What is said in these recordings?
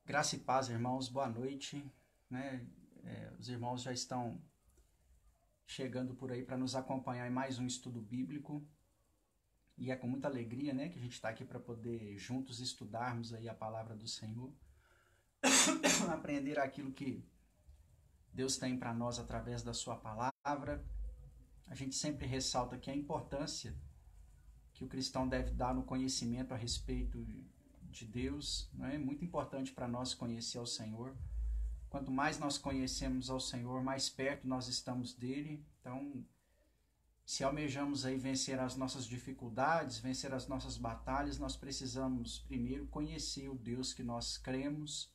Graça e paz, irmãos, boa noite. Né? Os irmãos já estão chegando por aí para nos acompanhar em mais um estudo bíblico. E é com muita alegria, né, que a gente está aqui para poder juntos estudarmos aí a palavra do Senhor, aprender aquilo que Deus tem para nós através da sua palavra. A gente sempre ressalta aqui a importância que o cristão deve dar no conhecimento a respeito de Deus. Né? É muito importante para nós conhecer ao Senhor. Quanto mais nós conhecemos ao Senhor, mais perto nós estamos dele. Então, se almejamos aí vencer as nossas dificuldades, vencer as nossas batalhas, nós precisamos primeiro conhecer o Deus que nós cremos,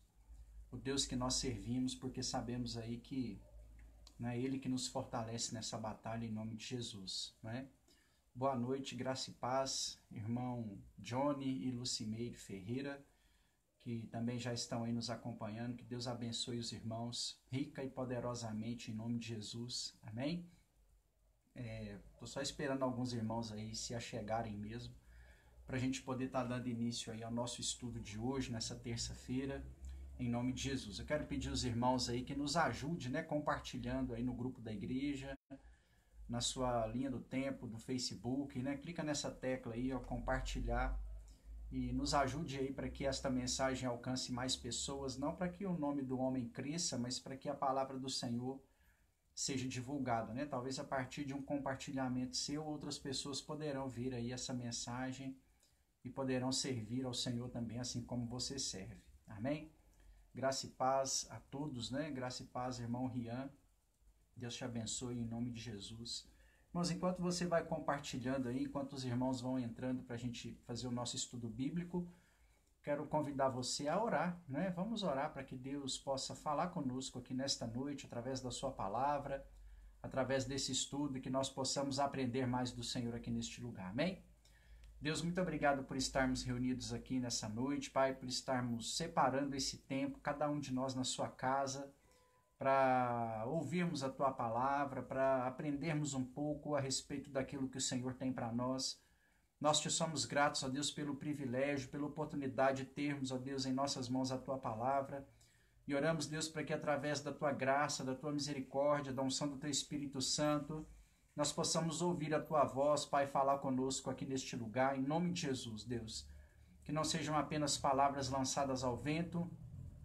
o Deus que nós servimos, porque sabemos aí que é Ele que nos fortalece nessa batalha em nome de Jesus. Né? Boa noite, graça e paz, irmão Johnny e Lucimeire Ferreira, que também já estão aí nos acompanhando. Que Deus abençoe os irmãos rica e poderosamente em nome de Jesus. Amém? Estou só esperando alguns irmãos aí se achegarem mesmo, para a gente poder estar dando início aí ao nosso estudo de hoje, nessa terça-feira, em nome de Jesus. Eu quero pedir aos irmãos aí que nos ajude, né, compartilhando aí no grupo da igreja, na sua linha do tempo, do Facebook, né? Clica nessa tecla aí, ó, compartilhar, e nos ajude aí para que esta mensagem alcance mais pessoas, não para que o nome do homem cresça, mas para que a palavra do Senhor seja divulgada, né? Talvez a partir de um compartilhamento seu, outras pessoas poderão ver aí essa mensagem e poderão servir ao Senhor também, assim como você serve. Amém? Graça e paz a todos, né? Graça e paz, irmão Rian. Deus te abençoe em nome de Jesus. Irmãos, enquanto você vai compartilhando aí, enquanto os irmãos vão entrando para a gente fazer o nosso estudo bíblico, quero convidar você a orar, né? Vamos orar para que Deus possa falar conosco aqui nesta noite, através da sua palavra, através desse estudo, e que nós possamos aprender mais do Senhor aqui neste lugar. Amém? Deus, muito obrigado por estarmos reunidos aqui nessa noite, Pai, por estarmos separando esse tempo, cada um de nós na sua casa, para ouvirmos a Tua palavra, para aprendermos um pouco a respeito daquilo que o Senhor tem para nós. Nós te somos gratos, ó Deus, pelo privilégio, pela oportunidade de termos, ó Deus, em nossas mãos a Tua palavra. E oramos, Deus, para que através da Tua graça, da Tua misericórdia, da unção do Teu Espírito Santo, nós possamos ouvir a Tua voz, Pai, falar conosco aqui neste lugar, em nome de Jesus, Deus. Que não sejam apenas palavras lançadas ao vento,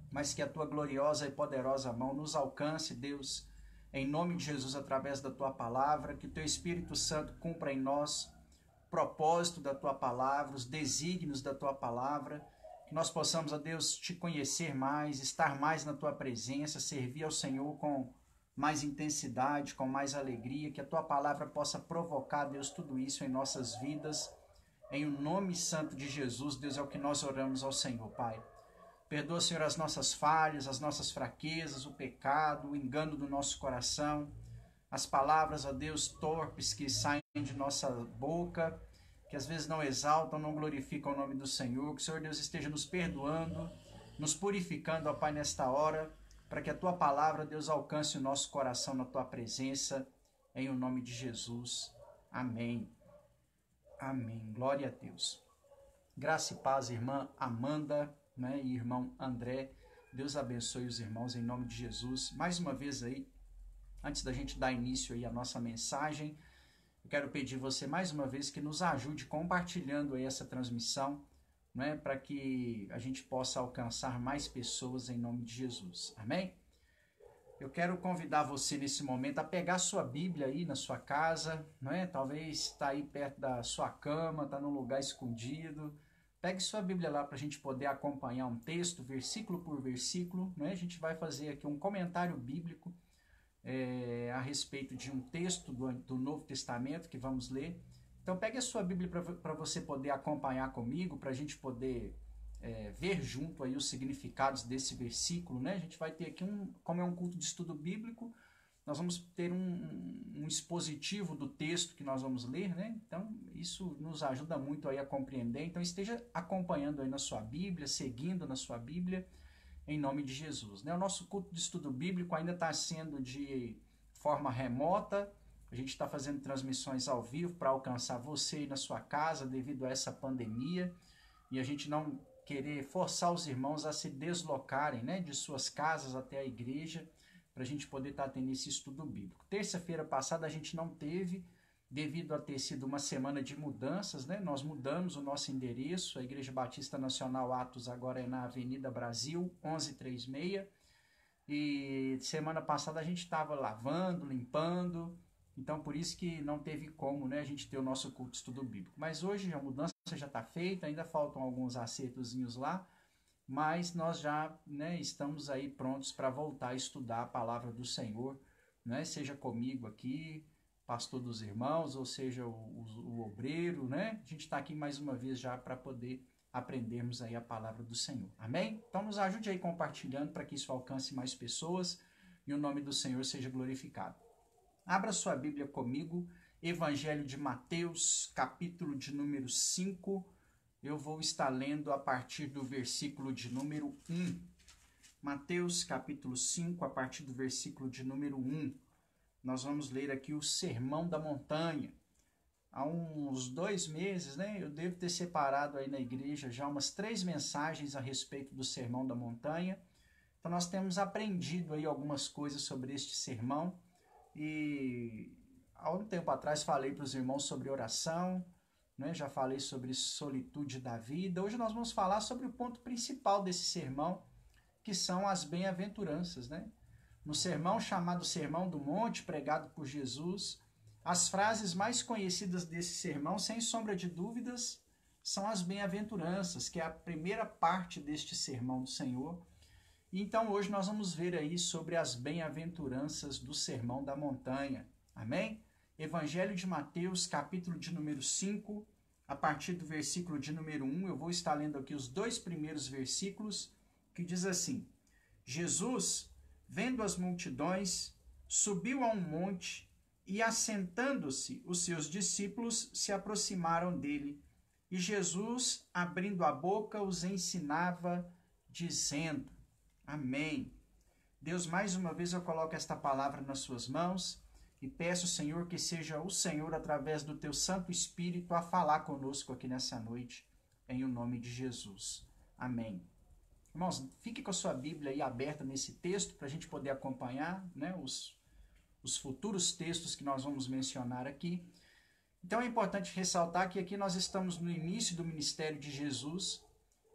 mas que a Tua gloriosa e poderosa mão nos alcance, Deus, em nome de Jesus, através da Tua palavra, que o Teu Espírito Santo cumpra em nós o propósito da Tua palavra, os desígnios da Tua palavra, que nós possamos, ó Deus, Te conhecer mais, estar mais na Tua presença, servir ao Senhor com mais intensidade, com mais alegria, que a Tua palavra possa provocar, Deus, tudo isso em nossas vidas, em o nome santo de Jesus, Deus, é o que nós oramos ao Senhor, Pai. Perdoa, Senhor, as nossas falhas, as nossas fraquezas, o pecado, o engano do nosso coração, as palavras, ó Deus, torpes que saem de nossa boca, que às vezes não exaltam, não glorificam o nome do Senhor. Que o Senhor Deus esteja nos perdoando, nos purificando, ó Pai, nesta hora, para que a Tua palavra, Deus, alcance o nosso coração na Tua presença, em o nome de Jesus. Amém. Amém. Glória a Deus. Graça e paz, irmã Amanda, né, e irmão André. Deus abençoe os irmãos em nome de Jesus. Mais uma vez aí, antes da gente dar início aí à nossa mensagem, eu quero pedir você mais uma vez que nos ajude compartilhando aí essa transmissão, né, para que a gente possa alcançar mais pessoas em nome de Jesus. Amém? Eu quero convidar você nesse momento a pegar sua Bíblia aí na sua casa, não é? Talvez está aí perto da sua cama, está num lugar escondido. Pegue sua Bíblia lá para a gente poder acompanhar um texto, versículo por versículo, né? A gente vai fazer aqui um comentário bíblico a respeito de um texto do Novo Testamento que vamos ler. Então pegue a sua Bíblia para você poder acompanhar comigo, para a gente poder ver junto aí os significados desse versículo, né? A gente vai ter aqui, como é um culto de estudo bíblico, nós vamos ter um expositivo do texto que nós vamos ler, né? Então, isso nos ajuda muito aí a compreender. Então, esteja acompanhando aí na sua Bíblia, seguindo na sua Bíblia, em nome de Jesus, né? O nosso culto de estudo bíblico ainda está sendo de forma remota, A gente está fazendo transmissões ao vivo para alcançar você aí na sua casa devido a essa pandemia e a gente não querer forçar os irmãos a se deslocarem, né, de suas casas até a igreja para a gente poder estar tendo esse estudo bíblico. Terça-feira passada a gente não teve, devido a ter sido uma semana de mudanças, né? Nós mudamos o nosso endereço, a Igreja Batista Nacional Atos agora é na Avenida Brasil, 1136, e semana passada a gente estava lavando, limpando, então por isso que não teve como, né, a gente ter o nosso culto de estudo bíblico. Mas hoje a mudança já está feita, ainda faltam alguns acertozinhos lá, mas nós já, né, estamos aí prontos para voltar a estudar a palavra do Senhor, né, seja comigo aqui, pastor dos irmãos, ou seja, o obreiro, né? A gente está aqui mais uma vez já para poder aprendermos aí a palavra do Senhor. Amém? Então nos ajude aí compartilhando para que isso alcance mais pessoas e o nome do Senhor seja glorificado. Abra sua Bíblia comigo, Evangelho de Mateus, capítulo de número 5. Eu vou estar lendo a partir do versículo de número 1. Mateus, capítulo 5, a partir do versículo de número 1. Nós vamos ler aqui o Sermão da Montanha. Há uns 2 meses, né, eu devo ter separado aí na igreja já umas 3 mensagens a respeito do Sermão da Montanha. Então nós temos aprendido aí algumas coisas sobre este sermão. E há um tempo atrás falei para os irmãos sobre oração, né, já falei sobre solitude da vida. Hoje nós vamos falar sobre o ponto principal desse sermão, que são as bem-aventuranças, né? No sermão chamado Sermão do Monte, pregado por Jesus, as frases mais conhecidas desse sermão, sem sombra de dúvidas, são as bem-aventuranças, que é a primeira parte deste sermão do Senhor. Então hoje nós vamos ver aí sobre as bem-aventuranças do Sermão da Montanha. Amém? Evangelho de Mateus, capítulo de número 5, a partir do versículo de número 1, eu vou estar lendo aqui os 2 primeiros versículos, que diz assim: Jesus, vendo as multidões, subiu a um monte e, assentando-se, os seus discípulos se aproximaram dele. E Jesus, abrindo a boca, os ensinava, dizendo: Amém. Deus, mais uma vez eu coloco esta palavra nas suas mãos e peço, Senhor, que seja o Senhor, através do teu Santo Espírito, a falar conosco aqui nessa noite, em o nome de Jesus. Amém. Irmãos, fique com a sua Bíblia aí aberta nesse texto para a gente poder acompanhar, né, os futuros textos que nós vamos mencionar aqui. Então é importante ressaltar que aqui nós estamos no início do ministério de Jesus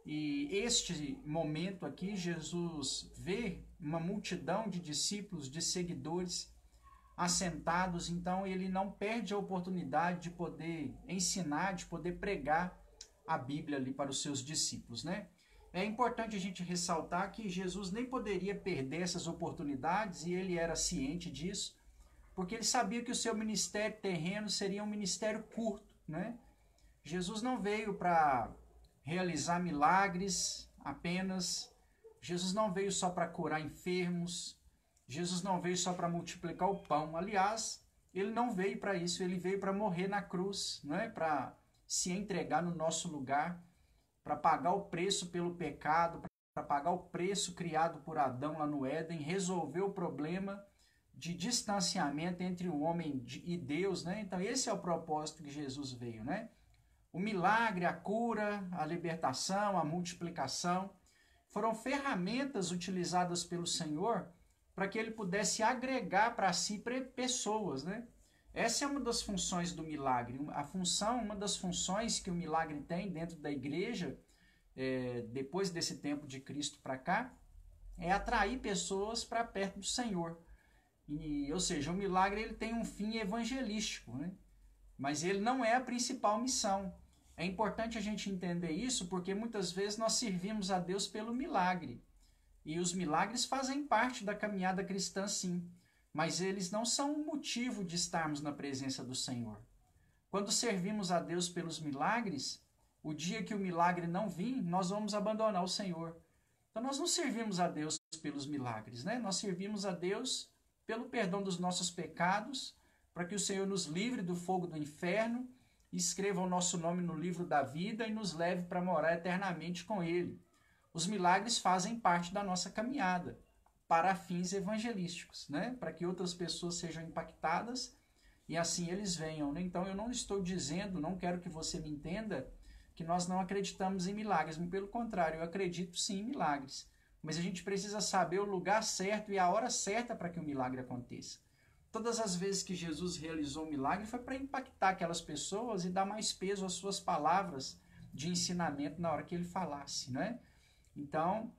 e este momento aqui Jesus vê uma multidão de discípulos, de seguidores assentados, então ele não perde a oportunidade de poder ensinar, de poder pregar a Bíblia ali para os seus discípulos, né? É importante a gente ressaltar que Jesus nem poderia perder essas oportunidades e ele era ciente disso, porque ele sabia que o seu ministério terreno seria um ministério curto, né? Jesus não veio para realizar milagres apenas, Jesus não veio só para curar enfermos, Jesus não veio só para multiplicar o pão. Aliás, ele não veio para isso, ele veio para morrer na cruz, não é? Para se entregar no nosso lugar, para pagar o preço pelo pecado, para pagar o preço criado por Adão lá no Éden, resolver o problema de distanciamento entre o homem e Deus, né? Então esse é o propósito que Jesus veio, né? O milagre, a cura, a libertação, a multiplicação foram ferramentas utilizadas pelo Senhor para que ele pudesse agregar para si pessoas, né? Essa é uma das funções do milagre. Uma das funções que o milagre tem dentro da igreja, depois desse tempo de Cristo para cá, é atrair pessoas para perto do Senhor. Ou seja, o milagre ele tem um fim evangelístico, né? Mas ele não é a principal missão. É importante a gente entender isso porque muitas vezes nós servimos a Deus pelo milagre. E os milagres fazem parte da caminhada cristã, sim. Mas eles não são o motivo de estarmos na presença do Senhor. Quando servimos a Deus pelos milagres, o dia que o milagre não vir, nós vamos abandonar o Senhor. Então nós não servimos a Deus pelos milagres, né? Nós servimos a Deus pelo perdão dos nossos pecados, para que o Senhor nos livre do fogo do inferno, escreva o nosso nome no livro da vida e nos leve para morar eternamente com Ele. Os milagres fazem parte da nossa caminhada, para fins evangelísticos, né? Para que outras pessoas sejam impactadas e assim eles venham. Né? Então eu não estou dizendo, não quero que você me entenda, que nós não acreditamos em milagres, pelo contrário, eu acredito sim em milagres. Mas a gente precisa saber o lugar certo e a hora certa para que o milagre aconteça. Todas as vezes que Jesus realizou um milagre foi para impactar aquelas pessoas e dar mais peso às suas palavras de ensinamento na hora que ele falasse, né? Então,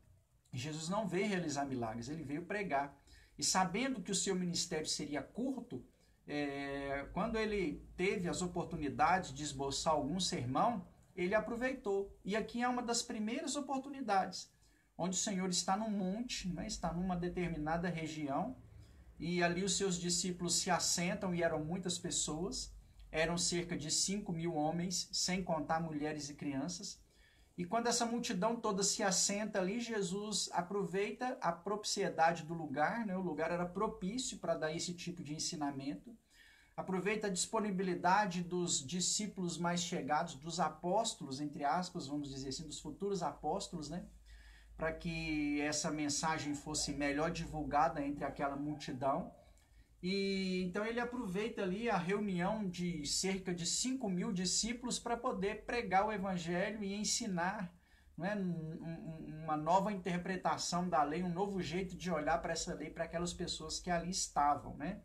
Jesus não veio realizar milagres, ele veio pregar. E sabendo que o seu ministério seria curto, quando ele teve as oportunidades de esboçar algum sermão, ele aproveitou. E aqui é uma das primeiras oportunidades, onde o Senhor está num monte, né? Está numa determinada região, e ali os seus discípulos se assentam, e eram muitas pessoas, eram cerca de 5.000 homens, sem contar mulheres e crianças. E quando essa multidão toda se assenta ali, Jesus aproveita a propriedade do lugar, né? O lugar era propício para dar esse tipo de ensinamento, aproveita a disponibilidade dos discípulos mais chegados, dos apóstolos, entre aspas, vamos dizer assim, dos futuros apóstolos, né? Para que essa mensagem fosse melhor divulgada entre aquela multidão. E então ele aproveita ali a reunião de cerca de 5.000 discípulos para poder pregar o evangelho e ensinar, né, uma nova interpretação da lei, um novo jeito de olhar para essa lei para aquelas pessoas que ali estavam, né?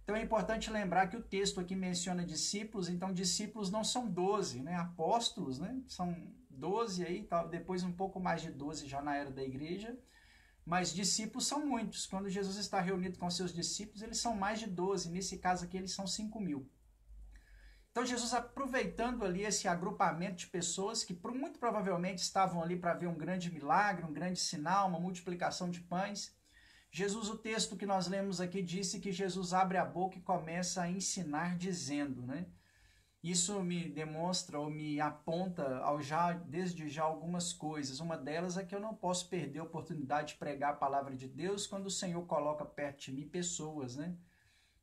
Então é importante lembrar que o texto aqui menciona discípulos, então discípulos não são 12, né? Apóstolos, né? São 12 aí, depois um pouco mais de 12 já na era da igreja, mas discípulos são muitos. Quando Jesus está reunido com seus discípulos, eles são mais de 12, nesse caso aqui eles são 5.000. Então Jesus, aproveitando ali esse agrupamento de pessoas que muito provavelmente estavam ali para ver um grande milagre, um grande sinal, uma multiplicação de pães, Jesus, o texto que nós lemos aqui, disse que Jesus abre a boca e começa a ensinar dizendo, né? Isso me demonstra ou me aponta desde já algumas coisas. Uma delas é que eu não posso perder a oportunidade de pregar a palavra de Deus quando o Senhor coloca perto de mim pessoas, né?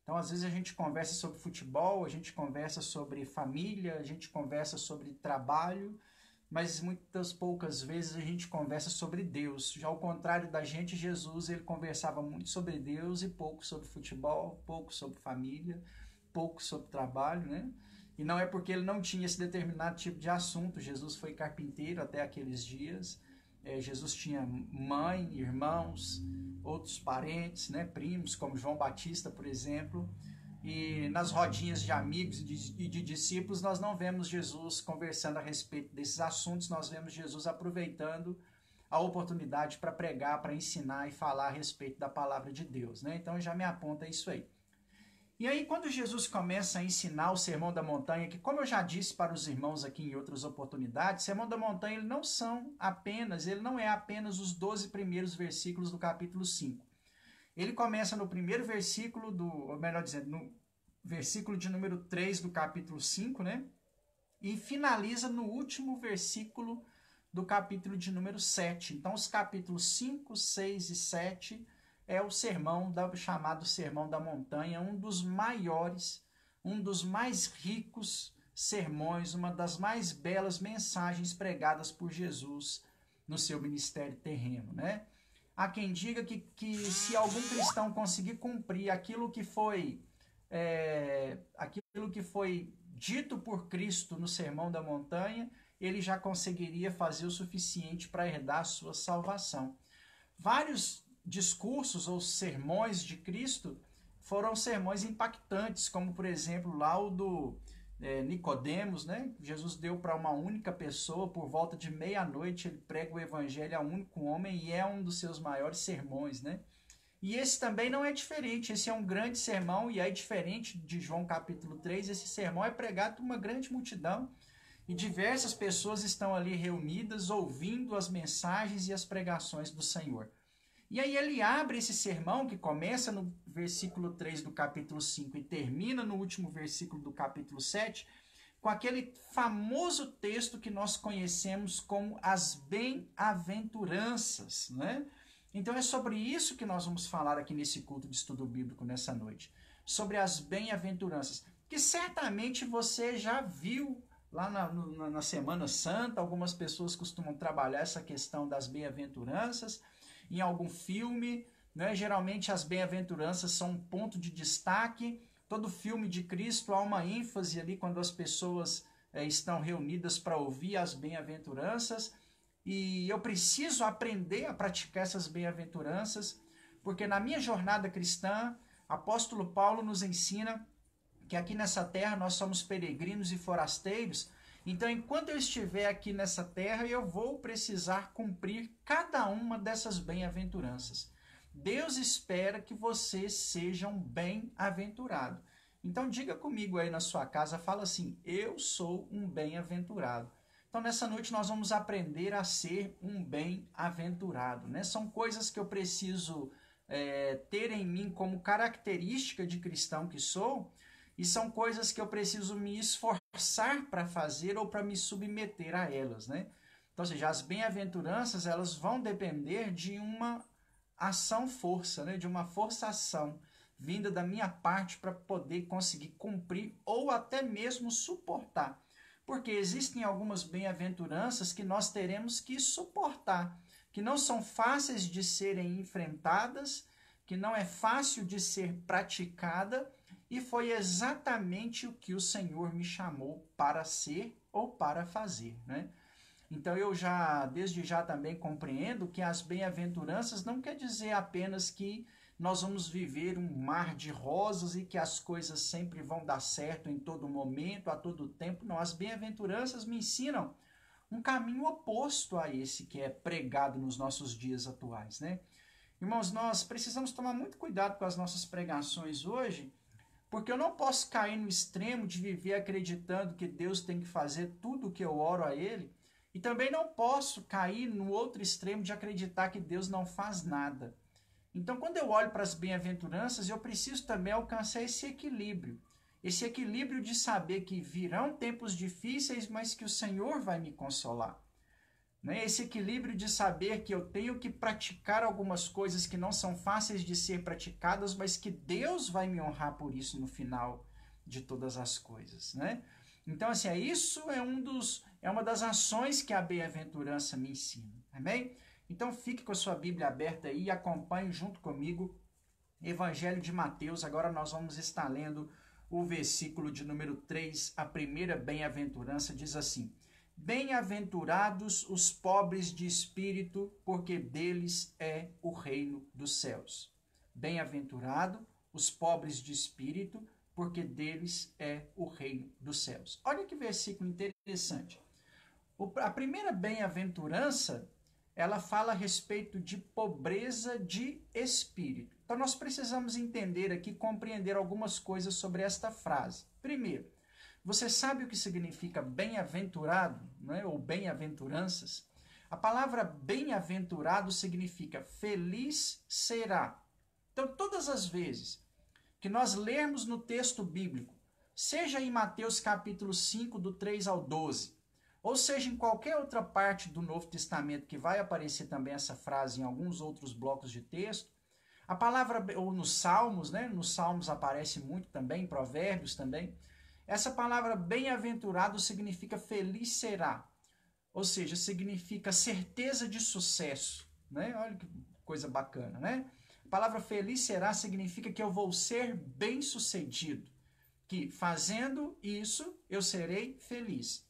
Então, às vezes a gente conversa sobre futebol, a gente conversa sobre família, a gente conversa sobre trabalho, mas muitas poucas vezes a gente conversa sobre Deus. Já ao contrário da gente, Jesus, ele conversava muito sobre Deus e pouco sobre futebol, pouco sobre família, pouco sobre trabalho, né? E não é porque ele não tinha esse determinado tipo de assunto. Jesus foi carpinteiro até aqueles dias. Jesus tinha mãe, irmãos, outros parentes, né, primos, como João Batista, por exemplo. E nas rodinhas de amigos e de discípulos, nós não vemos Jesus conversando a respeito desses assuntos, nós vemos Jesus aproveitando a oportunidade para pregar, para ensinar e falar a respeito da palavra de Deus, né? Então já me aponta isso aí. E aí, quando Jesus começa a ensinar o Sermão da Montanha, que, como eu já disse para os irmãos aqui em outras oportunidades, o Sermão da Montanha ele não é apenas os 12 primeiros versículos do capítulo 5. Ele começa no primeiro versículo ou melhor dizendo, no versículo de número 3 do capítulo 5, né? E finaliza no último versículo do capítulo de número 7. Então, os capítulos 5, 6 e 7 é o chamado Sermão da Montanha, um dos maiores, um dos mais ricos sermões, uma das mais belas mensagens pregadas por Jesus no seu ministério terreno, né? Há quem diga que se algum cristão conseguir cumprir aquilo que foi dito por Cristo no Sermão da Montanha, ele já conseguiria fazer o suficiente para herdar a sua salvação. Vários discursos ou sermões de Cristo foram sermões impactantes, como por exemplo lá o do Nicodemos, né? Jesus deu para uma única pessoa, por volta de meia-noite ele prega o evangelho a um único homem e é um dos seus maiores sermões, né? E esse também não é diferente, esse é um grande sermão e é diferente de João capítulo 3, esse sermão é pregado por uma grande multidão e diversas pessoas estão ali reunidas ouvindo as mensagens e as pregações do Senhor. E aí ele abre esse sermão, que começa no versículo 3 do capítulo 5 e termina no último versículo do capítulo 7, com aquele famoso texto que nós conhecemos como as bem-aventuranças, né? Então é sobre isso que nós vamos falar aqui nesse culto de estudo bíblico nessa noite, sobre as bem-aventuranças, que certamente você já viu lá na Semana Santa. Algumas pessoas costumam trabalhar essa questão das bem-aventuranças em algum filme, né? Geralmente as bem-aventuranças são um ponto de destaque Todo filme de Cristo há uma ênfase ali quando as pessoas estão reunidas para ouvir as bem-aventuranças, e eu preciso aprender a praticar essas bem-aventuranças, porque na minha jornada cristã, apóstolo Paulo nos ensina que aqui nessa terra nós somos peregrinos e forasteiros. Então, enquanto eu estiver aqui nessa terra, eu vou precisar cumprir cada uma dessas bem-aventuranças. Deus espera que você seja um bem-aventurado. Então, diga comigo aí na sua casa, fala assim: eu sou um bem-aventurado. Então, nessa noite nós vamos aprender a ser um bem-aventurado, né? São coisas que eu preciso ter em mim como característica de cristão que sou, e são coisas que eu preciso me esforçar para fazer ou para me submeter a elas, né? Então, ou seja, as bem-aventuranças, elas vão depender de uma ação-força, né? De uma força-ação vinda da minha parte para poder conseguir cumprir ou até mesmo suportar. Porque existem algumas bem-aventuranças que nós teremos que suportar, que não são fáceis de serem enfrentadas, que não é fácil de ser praticada, e foi exatamente o que o Senhor me chamou para ser ou para fazer, né? Então eu desde já também compreendo que as bem-aventuranças não quer dizer apenas que nós vamos viver um mar de rosas e que as coisas sempre vão dar certo em todo momento, a todo tempo. Não, as bem-aventuranças me ensinam um caminho oposto a esse que é pregado nos nossos dias atuais, né? Irmãos, nós precisamos tomar muito cuidado com as nossas pregações hoje, porque eu não posso cair no extremo de viver acreditando que Deus tem que fazer tudo o que eu oro a Ele, e também não posso cair no outro extremo de acreditar que Deus não faz nada. Então, quando eu olho para as bem-aventuranças, eu preciso também alcançar esse equilíbrio de saber que virão tempos difíceis, mas que o Senhor vai me consolar. Né? Esse equilíbrio de saber que eu tenho que praticar algumas coisas que não são fáceis de ser praticadas, mas que Deus vai me honrar por isso no final de todas as coisas, né? Então, assim, isso é uma das ações que a bem-aventurança me ensina, amém? Então, fique com a sua Bíblia aberta aí e acompanhe junto comigo Evangelho de Mateus. Agora nós vamos estar lendo o versículo de número 3, a primeira bem-aventurança diz assim: bem-aventurados os pobres de espírito, porque deles é o reino dos céus. Bem-aventurado os pobres de espírito, porque deles é o reino dos céus. Olha que versículo interessante. A primeira bem-aventurança, ela fala a respeito de pobreza de espírito. Então nós precisamos entender aqui, compreender algumas coisas sobre esta frase. Primeiro, você sabe o que significa bem-aventurado, né? Ou bem-aventuranças? A palavra bem-aventurado significa feliz será. Então, todas as vezes que nós lermos no texto bíblico, seja em Mateus capítulo 5, do 3 ao 12, ou seja em qualquer outra parte do Novo Testamento que vai aparecer também essa frase em alguns outros blocos de texto, a palavra, ou nos Salmos, né? Nos Salmos aparece muito também, em Provérbios também. Essa palavra bem-aventurado significa feliz será, ou seja, significa certeza de sucesso, né? Olha que coisa bacana, né? A palavra feliz será significa que eu vou ser bem-sucedido, que fazendo isso eu serei feliz.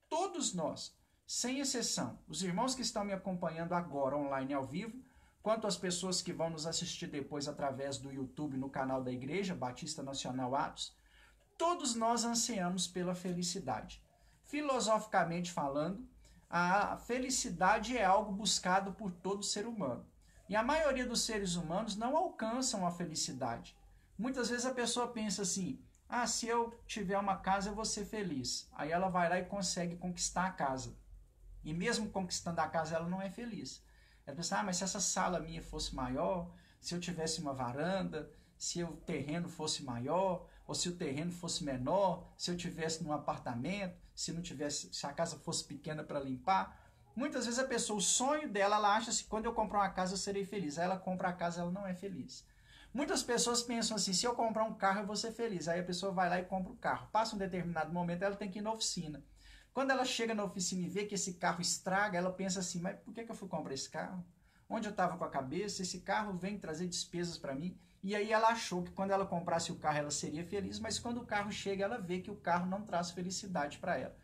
Todos nós, sem exceção, os irmãos que estão me acompanhando agora online ao vivo, quanto as pessoas que vão nos assistir depois através do YouTube no canal da Igreja Batista Nacional Atos, todos nós ansiamos pela felicidade. Filosoficamente falando, a felicidade é algo buscado por todo ser humano. E a maioria dos seres humanos não alcançam a felicidade. Muitas vezes a pessoa pensa assim: se eu tiver uma casa eu vou ser feliz. Aí ela vai lá e consegue conquistar a casa. E mesmo conquistando a casa ela não é feliz. Ela pensa: mas se essa sala minha fosse maior, se eu tivesse uma varanda, se o terreno fosse maior, ou se o terreno fosse menor, se eu tivesse num apartamento, se a casa fosse pequena para limpar. Muitas vezes a pessoa, o sonho dela, ela acha assim: quando eu comprar uma casa eu serei feliz. Aí ela compra a casa, ela não é feliz. Muitas pessoas pensam assim: se eu comprar um carro eu vou ser feliz. Aí a pessoa vai lá e compra o carro. Passa um determinado momento, ela tem que ir na oficina. Quando ela chega na oficina e vê que esse carro estraga, ela pensa assim: mas por que eu fui comprar esse carro? Onde eu estava com a cabeça? Esse carro vem trazer despesas para mim. e aí ela achou que quando ela comprasse o carro ela seria feliz, mas quando o carro chega ela vê que o carro não traz felicidade para ela.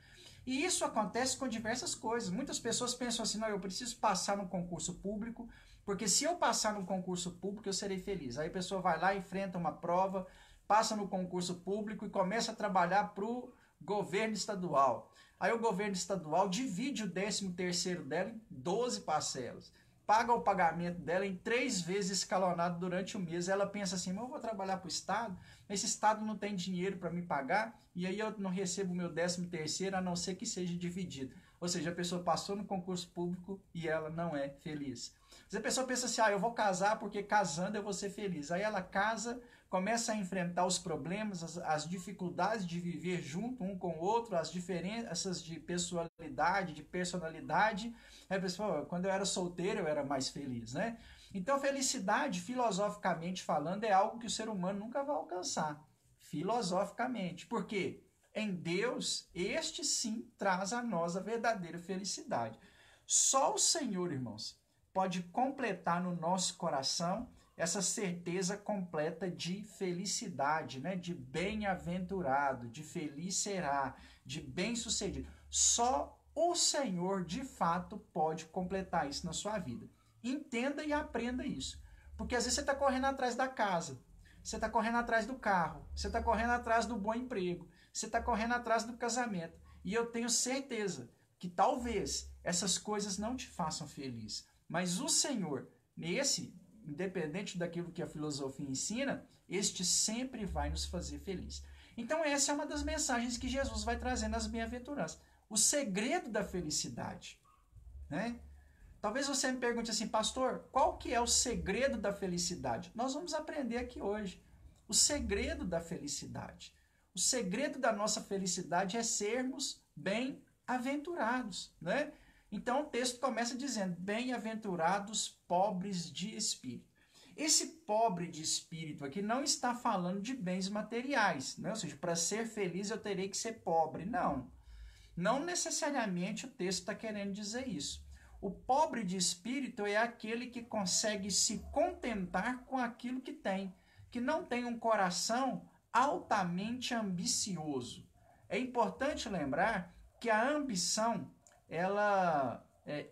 E isso acontece com diversas coisas. Muitas pessoas pensam assim, não, eu preciso passar no concurso público, porque se eu passar no concurso público eu serei feliz. Aí a pessoa vai lá, enfrenta uma prova, passa no concurso público e começa a trabalhar para o governo estadual. Aí o governo estadual divide o 13º dela em 12 parcelas. Paga o pagamento dela em 3 vezes escalonado durante o mês. Ela pensa assim, mas eu vou trabalhar para o Estado, esse Estado não tem dinheiro para me pagar, e aí eu não recebo o meu 13º, a não ser que seja dividido. Ou seja, a pessoa passou no concurso público e ela não é feliz. Mas a pessoa pensa assim, eu vou casar porque casando eu vou ser feliz. Aí ela casa, começa a enfrentar os problemas, as dificuldades de viver junto um com o outro, as diferenças de pessoalidade, de personalidade. Aí a pessoa, quando eu era solteiro eu era mais feliz, né? Então felicidade, filosoficamente falando, é algo que o ser humano nunca vai alcançar. Filosoficamente. Por quê? Em Deus, este sim traz a nós a verdadeira felicidade. Só o Senhor, irmãos, pode completar no nosso coração essa certeza completa de felicidade, né? De bem-aventurado, de feliz será, de bem-sucedido. Só o Senhor, de fato, pode completar isso na sua vida. Entenda e aprenda isso. Porque às vezes você está correndo atrás da casa, você está correndo atrás do carro, você está correndo atrás do bom emprego, você está correndo atrás do casamento. E eu tenho certeza que talvez essas coisas não te façam feliz. Mas o Senhor, independente daquilo que a filosofia ensina, este sempre vai nos fazer feliz. Então essa é uma das mensagens que Jesus vai trazer nas bem-aventuranças. O segredo da felicidade, né? Talvez você me pergunte assim, pastor, qual que é o segredo da felicidade? Nós vamos aprender aqui hoje. O segredo da felicidade. O segredo da nossa felicidade é sermos bem-aventurados, né? Então o texto começa dizendo, bem-aventurados pobres de espírito. Esse pobre de espírito aqui não está falando de bens materiais, né? Ou seja, para ser feliz eu terei que ser pobre. Não. Não necessariamente o texto está querendo dizer isso. O pobre de espírito é aquele que consegue se contentar com aquilo que tem, que não tem um coração altamente ambicioso. É importante lembrar que a ambição, ela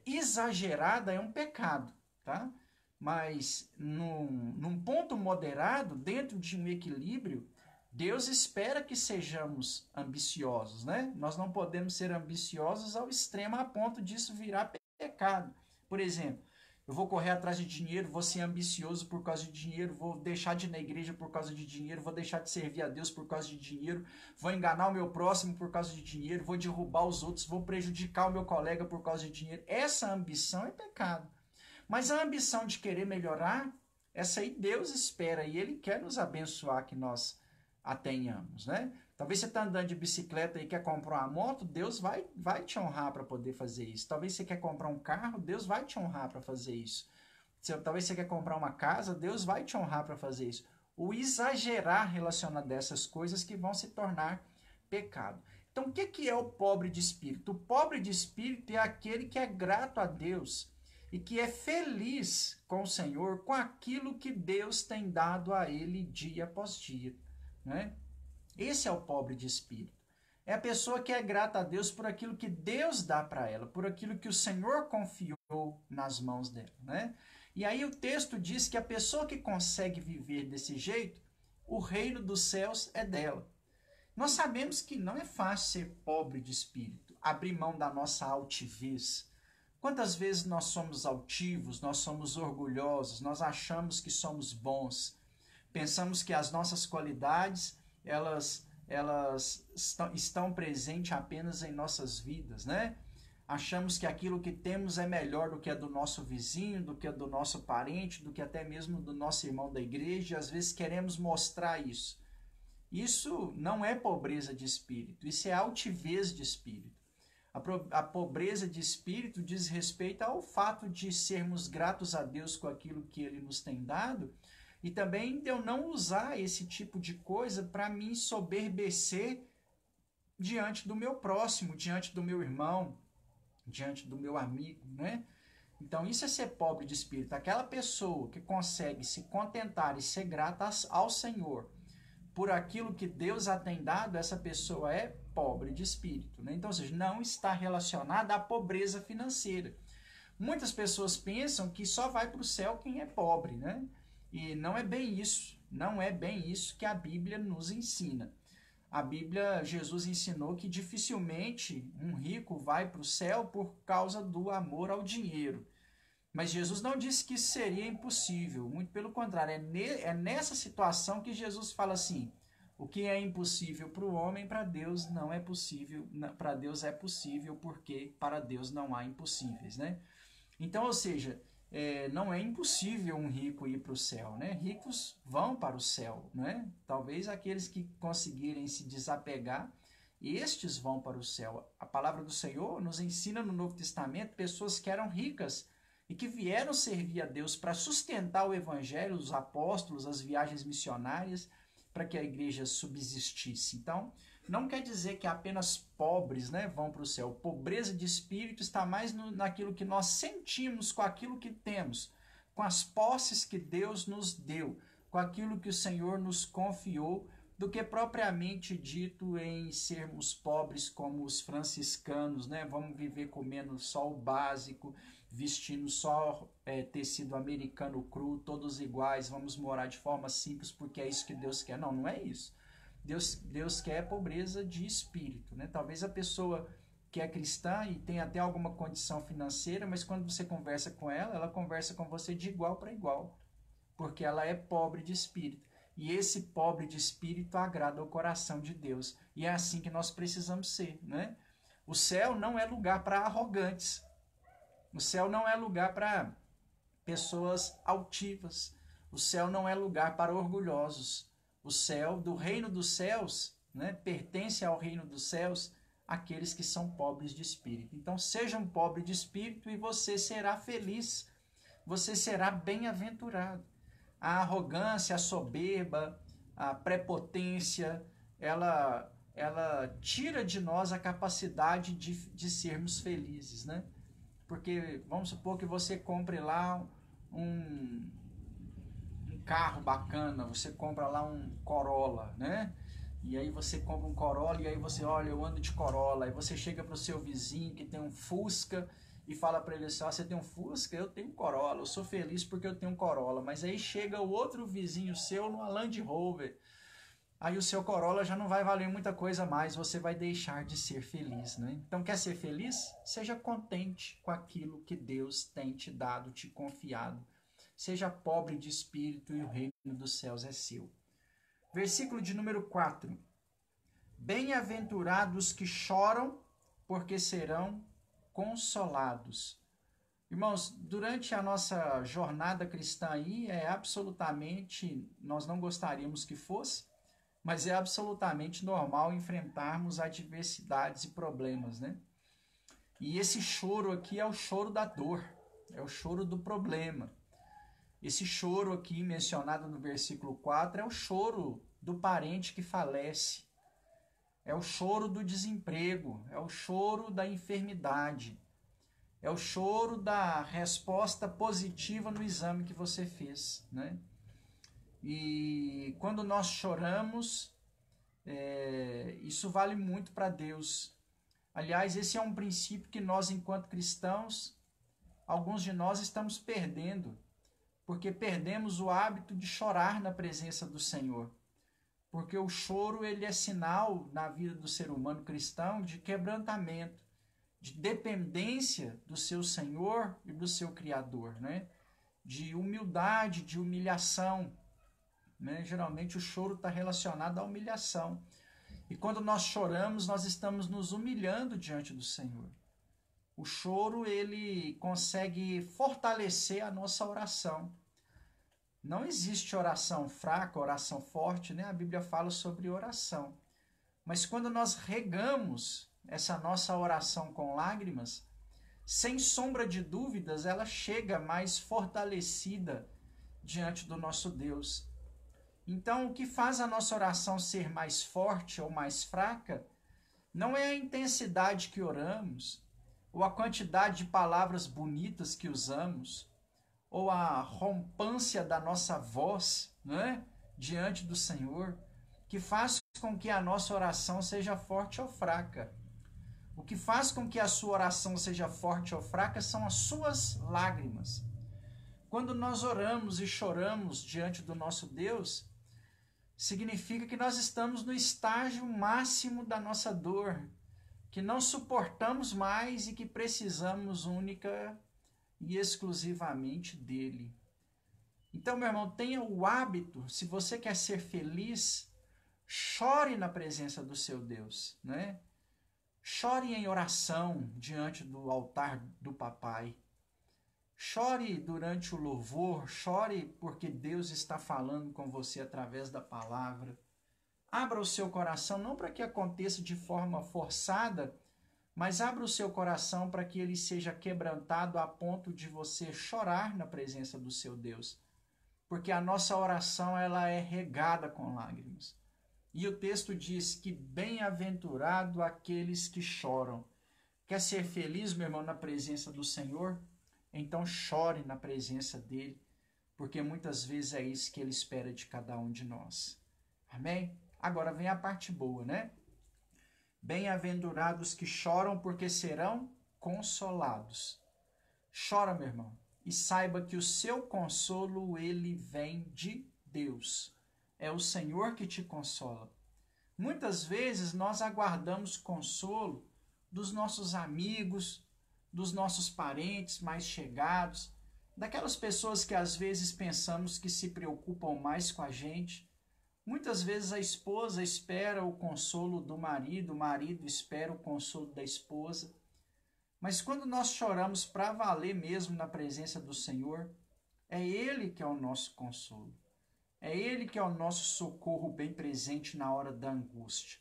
exagerada é um pecado, tá? Mas num ponto moderado, dentro de um equilíbrio, Deus espera que sejamos ambiciosos, né? Nós não podemos ser ambiciosos ao extremo a ponto disso virar pecado. Por exemplo, eu vou correr atrás de dinheiro, vou ser ambicioso por causa de dinheiro, vou deixar de ir na igreja por causa de dinheiro, vou deixar de servir a Deus por causa de dinheiro, vou enganar o meu próximo por causa de dinheiro, vou derrubar os outros, vou prejudicar o meu colega por causa de dinheiro. Essa ambição é pecado. Mas a ambição de querer melhorar, essa aí Deus espera e Ele quer nos abençoar que nós a tenhamos, né? Talvez você está andando de bicicleta e quer comprar uma moto, Deus vai te honrar para poder fazer isso. Talvez você quer comprar um carro, Deus vai te honrar para fazer isso. Talvez você quer comprar uma casa, Deus vai te honrar para fazer isso. O exagerar relacionado a essas coisas que vão se tornar pecado. Então, o que é o pobre de espírito? O pobre de espírito é aquele que é grato a Deus e que é feliz com o Senhor, com aquilo que Deus tem dado a ele dia após dia, né? Esse é o pobre de espírito. É a pessoa que é grata a Deus por aquilo que Deus dá para ela, por aquilo que o Senhor confiou nas mãos dela, né? E aí o texto diz que a pessoa que consegue viver desse jeito, o reino dos céus é dela. Nós sabemos que não é fácil ser pobre de espírito, abrir mão da nossa altivez. Quantas vezes nós somos altivos, nós somos orgulhosos, nós achamos que somos bons, pensamos que as nossas qualidades, elas estão presentes apenas em nossas vidas, né? Achamos que aquilo que temos é melhor do que a do nosso vizinho, do que a do nosso parente, do que até mesmo do nosso irmão da igreja, e às vezes queremos mostrar isso. Isso não é pobreza de espírito, isso é altivez de espírito. A pobreza de espírito diz respeito ao fato de sermos gratos a Deus com aquilo que Ele nos tem dado, e também de eu não usar esse tipo de coisa para me ensoberbecer diante do meu próximo, diante do meu irmão, diante do meu amigo, né? Então, isso é ser pobre de espírito. Aquela pessoa que consegue se contentar e ser grata ao Senhor por aquilo que Deus a tem dado, essa pessoa é pobre de espírito, né? Então, ou seja, não está relacionada à pobreza financeira. Muitas pessoas pensam que só vai para o céu quem é pobre, né? E não é bem isso. Não é bem isso que a Bíblia nos ensina. A Bíblia, Jesus ensinou que dificilmente um rico vai para o céu por causa do amor ao dinheiro. Mas Jesus não disse que isso seria impossível. Muito pelo contrário, é nessa situação que Jesus fala assim: o que é impossível para o homem, para Deus não é possível. Para Deus é possível, porque para Deus não há impossíveis, né? Então, ou seja, não é impossível um rico ir para o céu, né? Ricos vão para o céu, né? Talvez aqueles que conseguirem se desapegar, estes vão para o céu. A palavra do Senhor nos ensina no Novo Testamento pessoas que eram ricas e que vieram servir a Deus para sustentar o evangelho, os apóstolos, as viagens missionárias, para que a igreja subsistisse. Então, não quer dizer que apenas pobres, né, vão para o céu. Pobreza de espírito está mais naquilo que nós sentimos com aquilo que temos, com as posses que Deus nos deu, com aquilo que o Senhor nos confiou, do que propriamente dito em sermos pobres como os franciscanos, né? Vamos viver comendo só o básico, vestindo só tecido americano cru, todos iguais, vamos morar de forma simples porque é isso que Deus quer. Não, não é isso. Deus quer pobreza de espírito, né? Talvez a pessoa que é cristã e tem até alguma condição financeira, mas quando você conversa com ela, ela conversa com você de igual para igual, porque ela é pobre de espírito. E esse pobre de espírito agrada ao coração de Deus. E é assim que nós precisamos ser, né? O céu não é lugar para arrogantes. O céu não é lugar para pessoas altivas. O céu não é lugar para orgulhosos. O céu, do reino dos céus, né, pertence ao reino dos céus aqueles que são pobres de espírito. Então, seja um pobre de espírito e você será feliz. Você será bem-aventurado. A arrogância, a soberba, a prepotência, ela tira de nós a capacidade de sermos felizes, né? Porque vamos supor que você compre lá um carro bacana, você compra lá um Corolla, né? E aí você compra um Corolla e aí você, olha, eu ando de Corolla. Aí você chega pro seu vizinho que tem um Fusca e fala para ele assim, você tem um Fusca? Eu tenho um Corolla, eu sou feliz porque eu tenho um Corolla. Mas aí chega o outro vizinho seu numa Land Rover. Aí o seu Corolla já não vai valer muita coisa mais, você vai deixar de ser feliz, né? Então, quer ser feliz? Seja contente com aquilo que Deus tem te dado, te confiado. Seja pobre de espírito e o reino dos céus é seu. Versículo de número 4. Bem-aventurados que choram, porque serão consolados. Irmãos, durante a nossa jornada cristã aí, nós não gostaríamos que fosse, mas é absolutamente normal enfrentarmos adversidades e problemas, né? E esse choro aqui é o choro da dor, é o choro do problema. Esse choro aqui mencionado no versículo 4 é o choro do parente que falece, é o choro do desemprego, é o choro da enfermidade, é o choro da resposta positiva no exame que você fez, né? E quando nós choramos, isso vale muito para Deus. Aliás, esse é um princípio que nós, enquanto cristãos, alguns de nós estamos perdendo, porque perdemos o hábito de chorar na presença do Senhor. Porque o choro ele é sinal na vida do ser humano cristão de quebrantamento, de dependência do seu Senhor e do seu Criador, né? De humildade, de humilhação, né? Geralmente o choro está relacionado à humilhação. E quando nós choramos, nós estamos nos humilhando diante do Senhor. O choro ele consegue fortalecer a nossa oração. Não existe oração fraca, oração forte, né? A Bíblia fala sobre oração. Mas quando nós regamos essa nossa oração com lágrimas, sem sombra de dúvidas, ela chega mais fortalecida diante do nosso Deus. Então, o que faz a nossa oração ser mais forte ou mais fraca não é a intensidade que oramos, ou a quantidade de palavras bonitas que usamos, ou a rompância da nossa voz, né, diante do Senhor, que faz com que a nossa oração seja forte ou fraca. O que faz com que a sua oração seja forte ou fraca são as suas lágrimas. Quando nós oramos e choramos diante do nosso Deus, significa que nós estamos no estágio máximo da nossa dor, que não suportamos mais e que precisamos única e exclusivamente dele. Então, meu irmão, tenha o hábito, se você quer ser feliz, chore na presença do seu Deus, né? Chore em oração diante do altar do papai. Chore durante o louvor, chore porque Deus está falando com você através da palavra. Abra o seu coração, não para que aconteça de forma forçada, mas abra o seu coração para que ele seja quebrantado a ponto de você chorar na presença do seu Deus. Porque a nossa oração ela é regada com lágrimas. E o texto diz que bem-aventurado aqueles que choram. Quer ser feliz, meu irmão, na presença do Senhor? Então chore na presença dele, porque muitas vezes é isso que ele espera de cada um de nós. Amém? Agora vem a parte boa, né? Bem-aventurados que choram, porque serão consolados. Chora, meu irmão, e saiba que o seu consolo, ele vem de Deus. É o Senhor que te consola. Muitas vezes nós aguardamos consolo dos nossos amigos, dos nossos parentes mais chegados, daquelas pessoas que às vezes pensamos que se preocupam mais com a gente. Muitas vezes a esposa espera o consolo do marido, o marido espera o consolo da esposa. Mas quando nós choramos para valer mesmo na presença do Senhor, é Ele que é o nosso consolo. É Ele que é o nosso socorro bem presente na hora da angústia.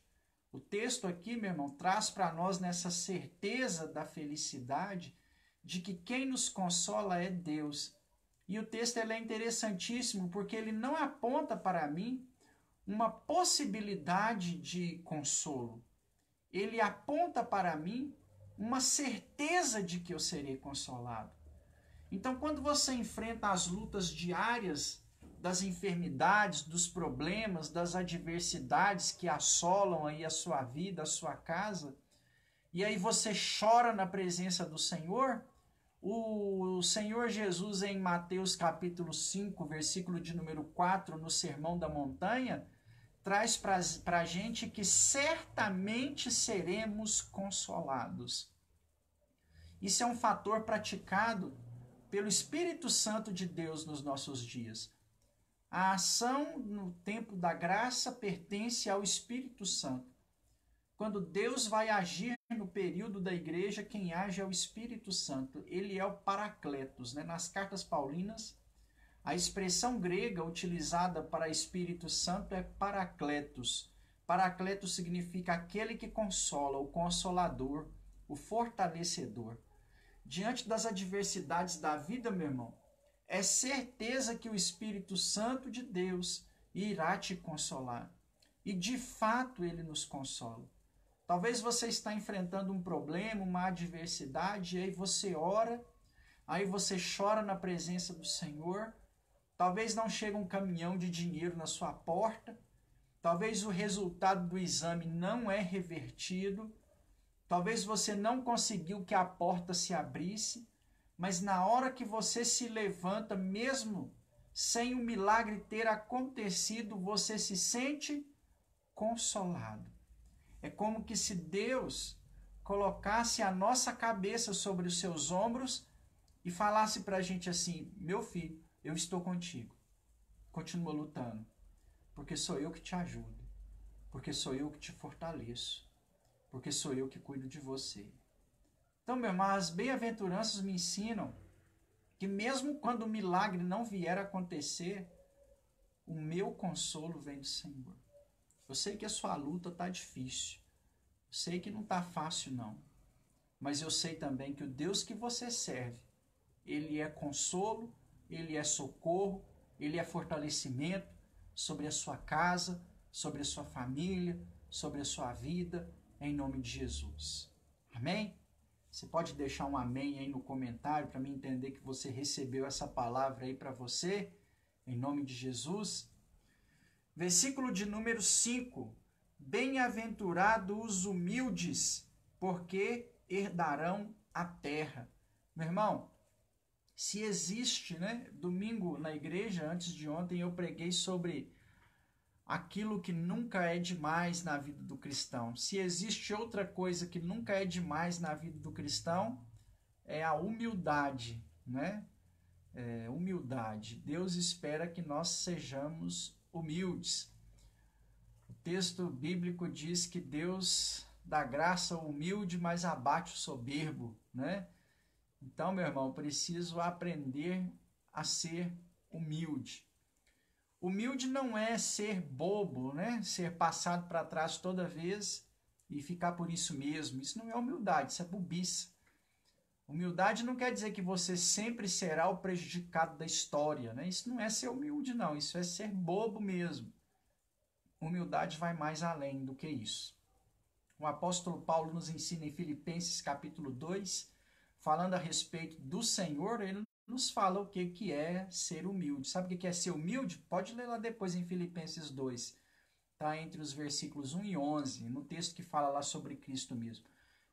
O texto aqui, meu irmão, traz para nós nessa certeza da felicidade de que quem nos consola é Deus. E o texto ele é interessantíssimo porque ele não aponta para mim uma possibilidade de consolo. Ele aponta para mim uma certeza de que eu serei consolado. Então, quando você enfrenta as lutas diárias das enfermidades, dos problemas, das adversidades que assolam aí a sua vida, a sua casa, e aí você chora na presença do Senhor, o Senhor Jesus em Mateus capítulo 5, versículo de número 4, no Sermão da Montanha, traz para a gente que certamente seremos consolados. Isso é um fator praticado pelo Espírito Santo de Deus nos nossos dias. A ação no tempo da graça pertence ao Espírito Santo. Quando Deus vai agir no período da igreja, quem age é o Espírito Santo. Ele é o Paracletos, né? Nas cartas paulinas, a expressão grega utilizada para Espírito Santo é Paracletos. Paracletos significa aquele que consola, o consolador, o fortalecedor. Diante das adversidades da vida, meu irmão, é certeza que o Espírito Santo de Deus irá te consolar. E de fato ele nos consola. Talvez você está enfrentando um problema, uma adversidade, e aí você ora, aí você chora na presença do Senhor. Talvez não chegue um caminhão de dinheiro na sua porta. Talvez o resultado do exame não é revertido. Talvez você não conseguiu que a porta se abrisse. Mas na hora que você se levanta, mesmo sem o milagre ter acontecido, você se sente consolado. É como que se Deus colocasse a nossa cabeça sobre os seus ombros e falasse para a gente assim: meu filho, eu estou contigo. Continua lutando, porque sou eu que te ajudo, porque sou eu que te fortaleço, porque sou eu que cuido de você. Então, meu irmão, as bem-aventuranças me ensinam que mesmo quando o milagre não vier a acontecer, o meu consolo vem do Senhor. Eu sei que a sua luta está difícil. Eu sei que não está fácil, não. Mas eu sei também que o Deus que você serve, Ele é consolo, Ele é socorro, Ele é fortalecimento sobre a sua casa, sobre a sua família, sobre a sua vida, em nome de Jesus. Amém? Você pode deixar um amém aí no comentário para mim entender que você recebeu essa palavra aí para você, em nome de Jesus. Versículo de número 5. Bem-aventurados os humildes, porque herdarão a terra. Meu irmão, se existe, né? Domingo na igreja, antes de ontem, eu preguei sobre aquilo que nunca é demais na vida do cristão. Se existe outra coisa que nunca é demais na vida do cristão, é a humildade, né? Humildade. Deus espera que nós sejamos humildes. O texto bíblico diz que Deus dá graça ao humilde, mas abate o soberbo, né? Então, meu irmão, eu preciso aprender a ser humilde. Humilde não é ser bobo, né? Ser passado para trás toda vez e ficar por isso mesmo. Isso não é humildade, isso é bobiça. Humildade não quer dizer que você sempre será o prejudicado da história, né? Isso não é ser humilde, não. Isso é ser bobo mesmo. Humildade vai mais além do que isso. O apóstolo Paulo nos ensina em Filipenses capítulo 2, falando a respeito do Senhor, ele nos fala o que é ser humilde. Sabe o que é ser humilde? Pode ler lá depois em Filipenses 2. Está entre os versículos 1 e 11, no texto que fala lá sobre Cristo mesmo.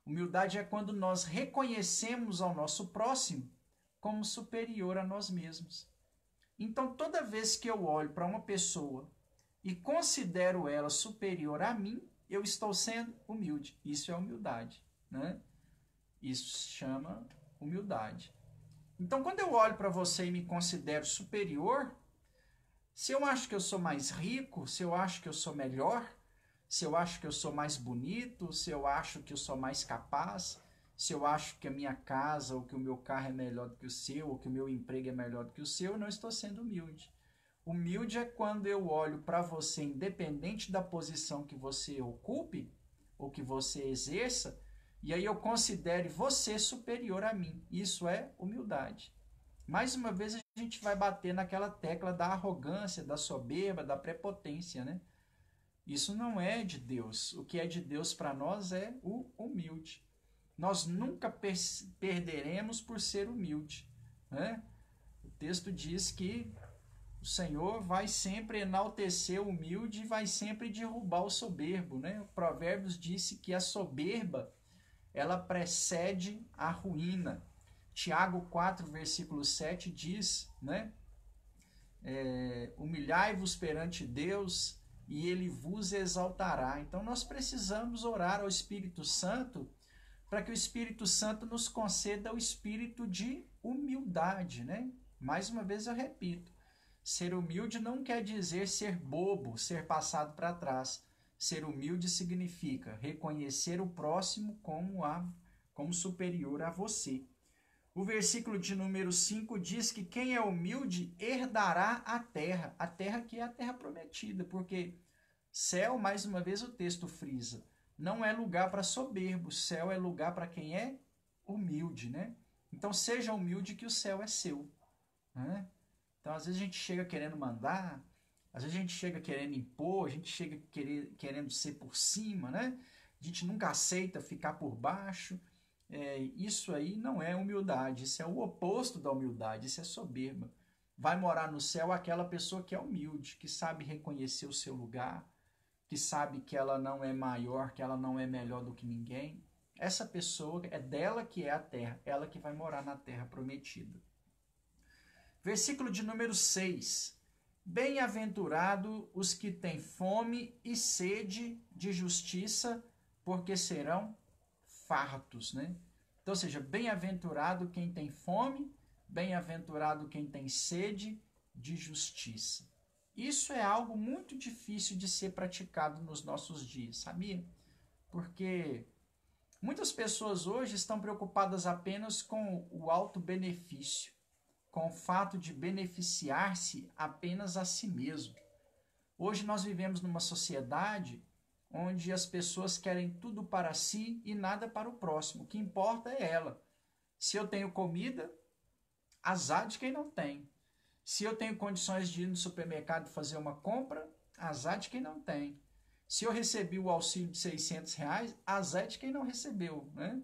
Humildade é quando nós reconhecemos ao nosso próximo como superior a nós mesmos. Então, toda vez que eu olho para uma pessoa e considero ela superior a mim, eu estou sendo humilde. Isso é humildade, né? Isso se chama humildade. Então, quando eu olho para você e me considero superior, se eu acho que eu sou mais rico, se eu acho que eu sou melhor, se eu acho que eu sou mais bonito, se eu acho que eu sou mais capaz, se eu acho que a minha casa ou que o meu carro é melhor do que o seu, ou que o meu emprego é melhor do que o seu, eu não estou sendo humilde. Humilde é quando eu olho para você, independente da posição que você ocupe, ou que você exerça, e aí eu considere você superior a mim. Isso é humildade. Mais uma vez a gente vai bater naquela tecla da arrogância, da soberba, da prepotência, né? Isso não é de Deus. O que é de Deus para nós é o humilde. Nós nunca perderemos por ser humilde, né? O texto diz que o Senhor vai sempre enaltecer o humilde e vai sempre derrubar o soberbo, né? O Provérbios disse que a soberba, ela precede a ruína. Tiago 4, versículo 7 diz, né? Humilhai-vos perante Deus e ele vos exaltará. Então nós precisamos orar ao Espírito Santo para que o Espírito Santo nos conceda o espírito de humildade, né? Mais uma vez eu repito, ser humilde não quer dizer ser bobo, ser passado para trás. Ser humilde significa reconhecer o próximo como superior a você. O versículo de número 5 diz que quem é humilde herdará a terra que é a terra prometida, porque céu, mais uma vez o texto frisa, não é lugar para soberbo, céu é lugar para quem é humilde, né? Então seja humilde que o céu é seu, né? Então às vezes a gente chega querendo mandar, às vezes a gente chega querendo impor, a gente chega querendo ser por cima, né? A gente nunca aceita ficar por baixo. Isso aí não é humildade, isso é o oposto da humildade, isso é soberba. Vai morar no céu aquela pessoa que é humilde, que sabe reconhecer o seu lugar, que sabe que ela não é maior, que ela não é melhor do que ninguém. Essa pessoa, é dela que é a terra, ela que vai morar na terra prometida. Versículo de número 6. Bem-aventurado os que têm fome e sede de justiça, porque serão fartos, né? Então, ou seja, bem-aventurado quem tem fome, bem-aventurado quem tem sede de justiça. Isso é algo muito difícil de ser praticado nos nossos dias, sabia? Porque muitas pessoas hoje estão preocupadas apenas com o alto benefício, com o fato de beneficiar-se apenas a si mesmo. Hoje nós vivemos numa sociedade onde as pessoas querem tudo para si e nada para o próximo. O que importa é ela. Se eu tenho comida, azar de quem não tem. Se eu tenho condições de ir no supermercado fazer uma compra, azar de quem não tem. Se eu recebi o auxílio de R$600, azar de quem não recebeu, né?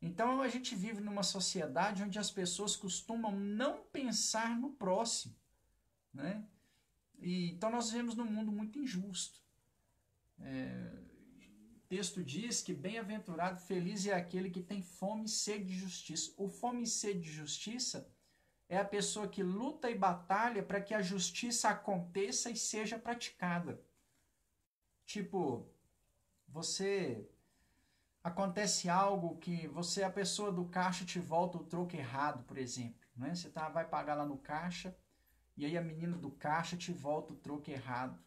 Então a gente vive numa sociedade onde as pessoas costumam não pensar no próximo, né? Então nós vivemos num mundo muito injusto. O texto diz que bem-aventurado, feliz é aquele que tem fome e sede de justiça. O fome e sede de justiça é a pessoa que luta e batalha para que a justiça aconteça e seja praticada. Tipo, você acontece algo que você, a pessoa do caixa te volta o troco errado, por exemplo, né? Você vai pagar lá no caixa e aí a menina do caixa te volta o troco errado.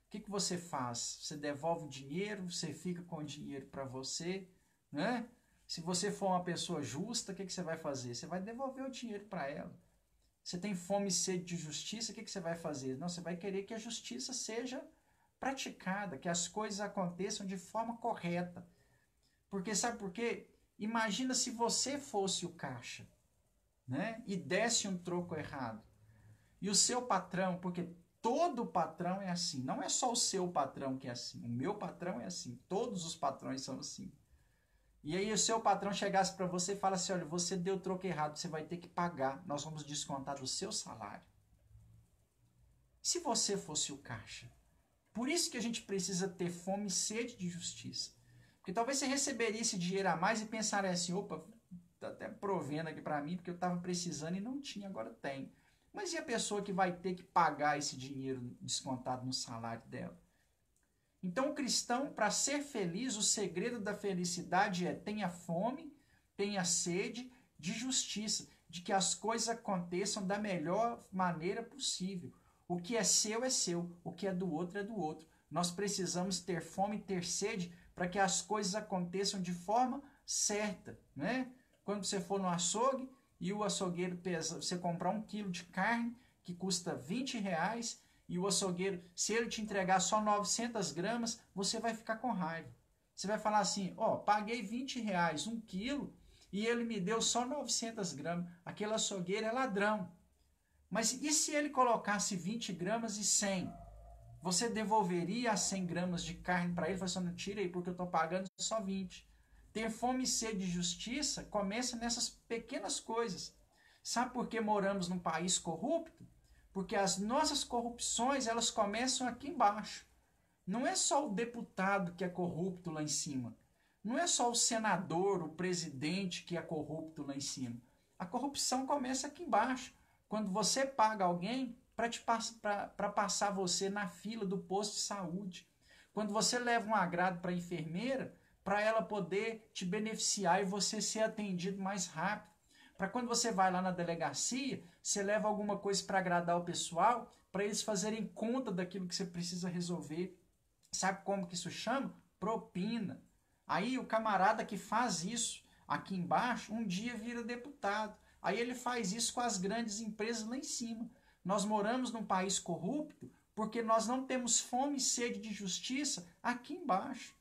O que você faz? Você devolve o dinheiro, você fica com o dinheiro para você, né? Se você for uma pessoa justa, o que você vai fazer? Você vai devolver o dinheiro para ela. Você tem fome e sede de justiça, o que você vai fazer? Não, você vai querer que a justiça seja praticada, que as coisas aconteçam de forma correta. Porque sabe por quê? Imagina se você fosse o caixa, né? E desse um troco errado. E o seu patrão, porque todo patrão é assim, não é só o seu patrão que é assim, o meu patrão é assim, todos os patrões são assim. E aí o seu patrão chegasse para você e falasse, olha, você deu troco errado, você vai ter que pagar, nós vamos descontar do seu salário. Se você fosse o caixa, por isso que a gente precisa ter fome e sede de justiça. Porque talvez você receberia esse dinheiro a mais e pensaria assim, opa, tá até provendo aqui para mim, porque eu estava precisando e não tinha, agora tem. Mas e a pessoa que vai ter que pagar esse dinheiro descontado no salário dela? Então, o cristão, para ser feliz, o segredo da felicidade é tenha fome, tenha sede de justiça, de que as coisas aconteçam da melhor maneira possível. O que é seu, o que é do outro é do outro. Nós precisamos ter fome e ter sede para que as coisas aconteçam de forma certa, né? Quando você for no açougue e o açougueiro pesa, você comprar 1 quilo de carne que custa R$20 e o açougueiro, se ele te entregar só 900 gramas, você vai ficar com raiva. Você vai falar assim, ó, paguei R$20, 1 quilo, e ele me deu só 900 gramas. Aquele açougueiro é ladrão. Mas e se ele colocasse 20 gramas e 100? Você devolveria as 100 gramas de carne para ele? Você não tira aí porque eu estou pagando só 20. Ter fome e sede de justiça começa nessas pequenas coisas. Sabe por que moramos num país corrupto? Porque as nossas corrupções, elas começam aqui embaixo. Não é só o deputado que é corrupto lá em cima. Não é só o senador, o presidente que é corrupto lá em cima. A corrupção começa aqui embaixo. Quando você paga alguém para passar você na fila do posto de saúde. Quando você leva um agrado para a enfermeira, para ela poder te beneficiar e você ser atendido mais rápido. Para quando você vai lá na delegacia, você leva alguma coisa para agradar o pessoal, para eles fazerem conta daquilo que você precisa resolver. Sabe como que isso chama? Propina. Aí o camarada que faz isso aqui embaixo, um dia vira deputado. Aí ele faz isso com as grandes empresas lá em cima. Nós moramos num país corrupto porque nós não temos fome e sede de justiça aqui embaixo.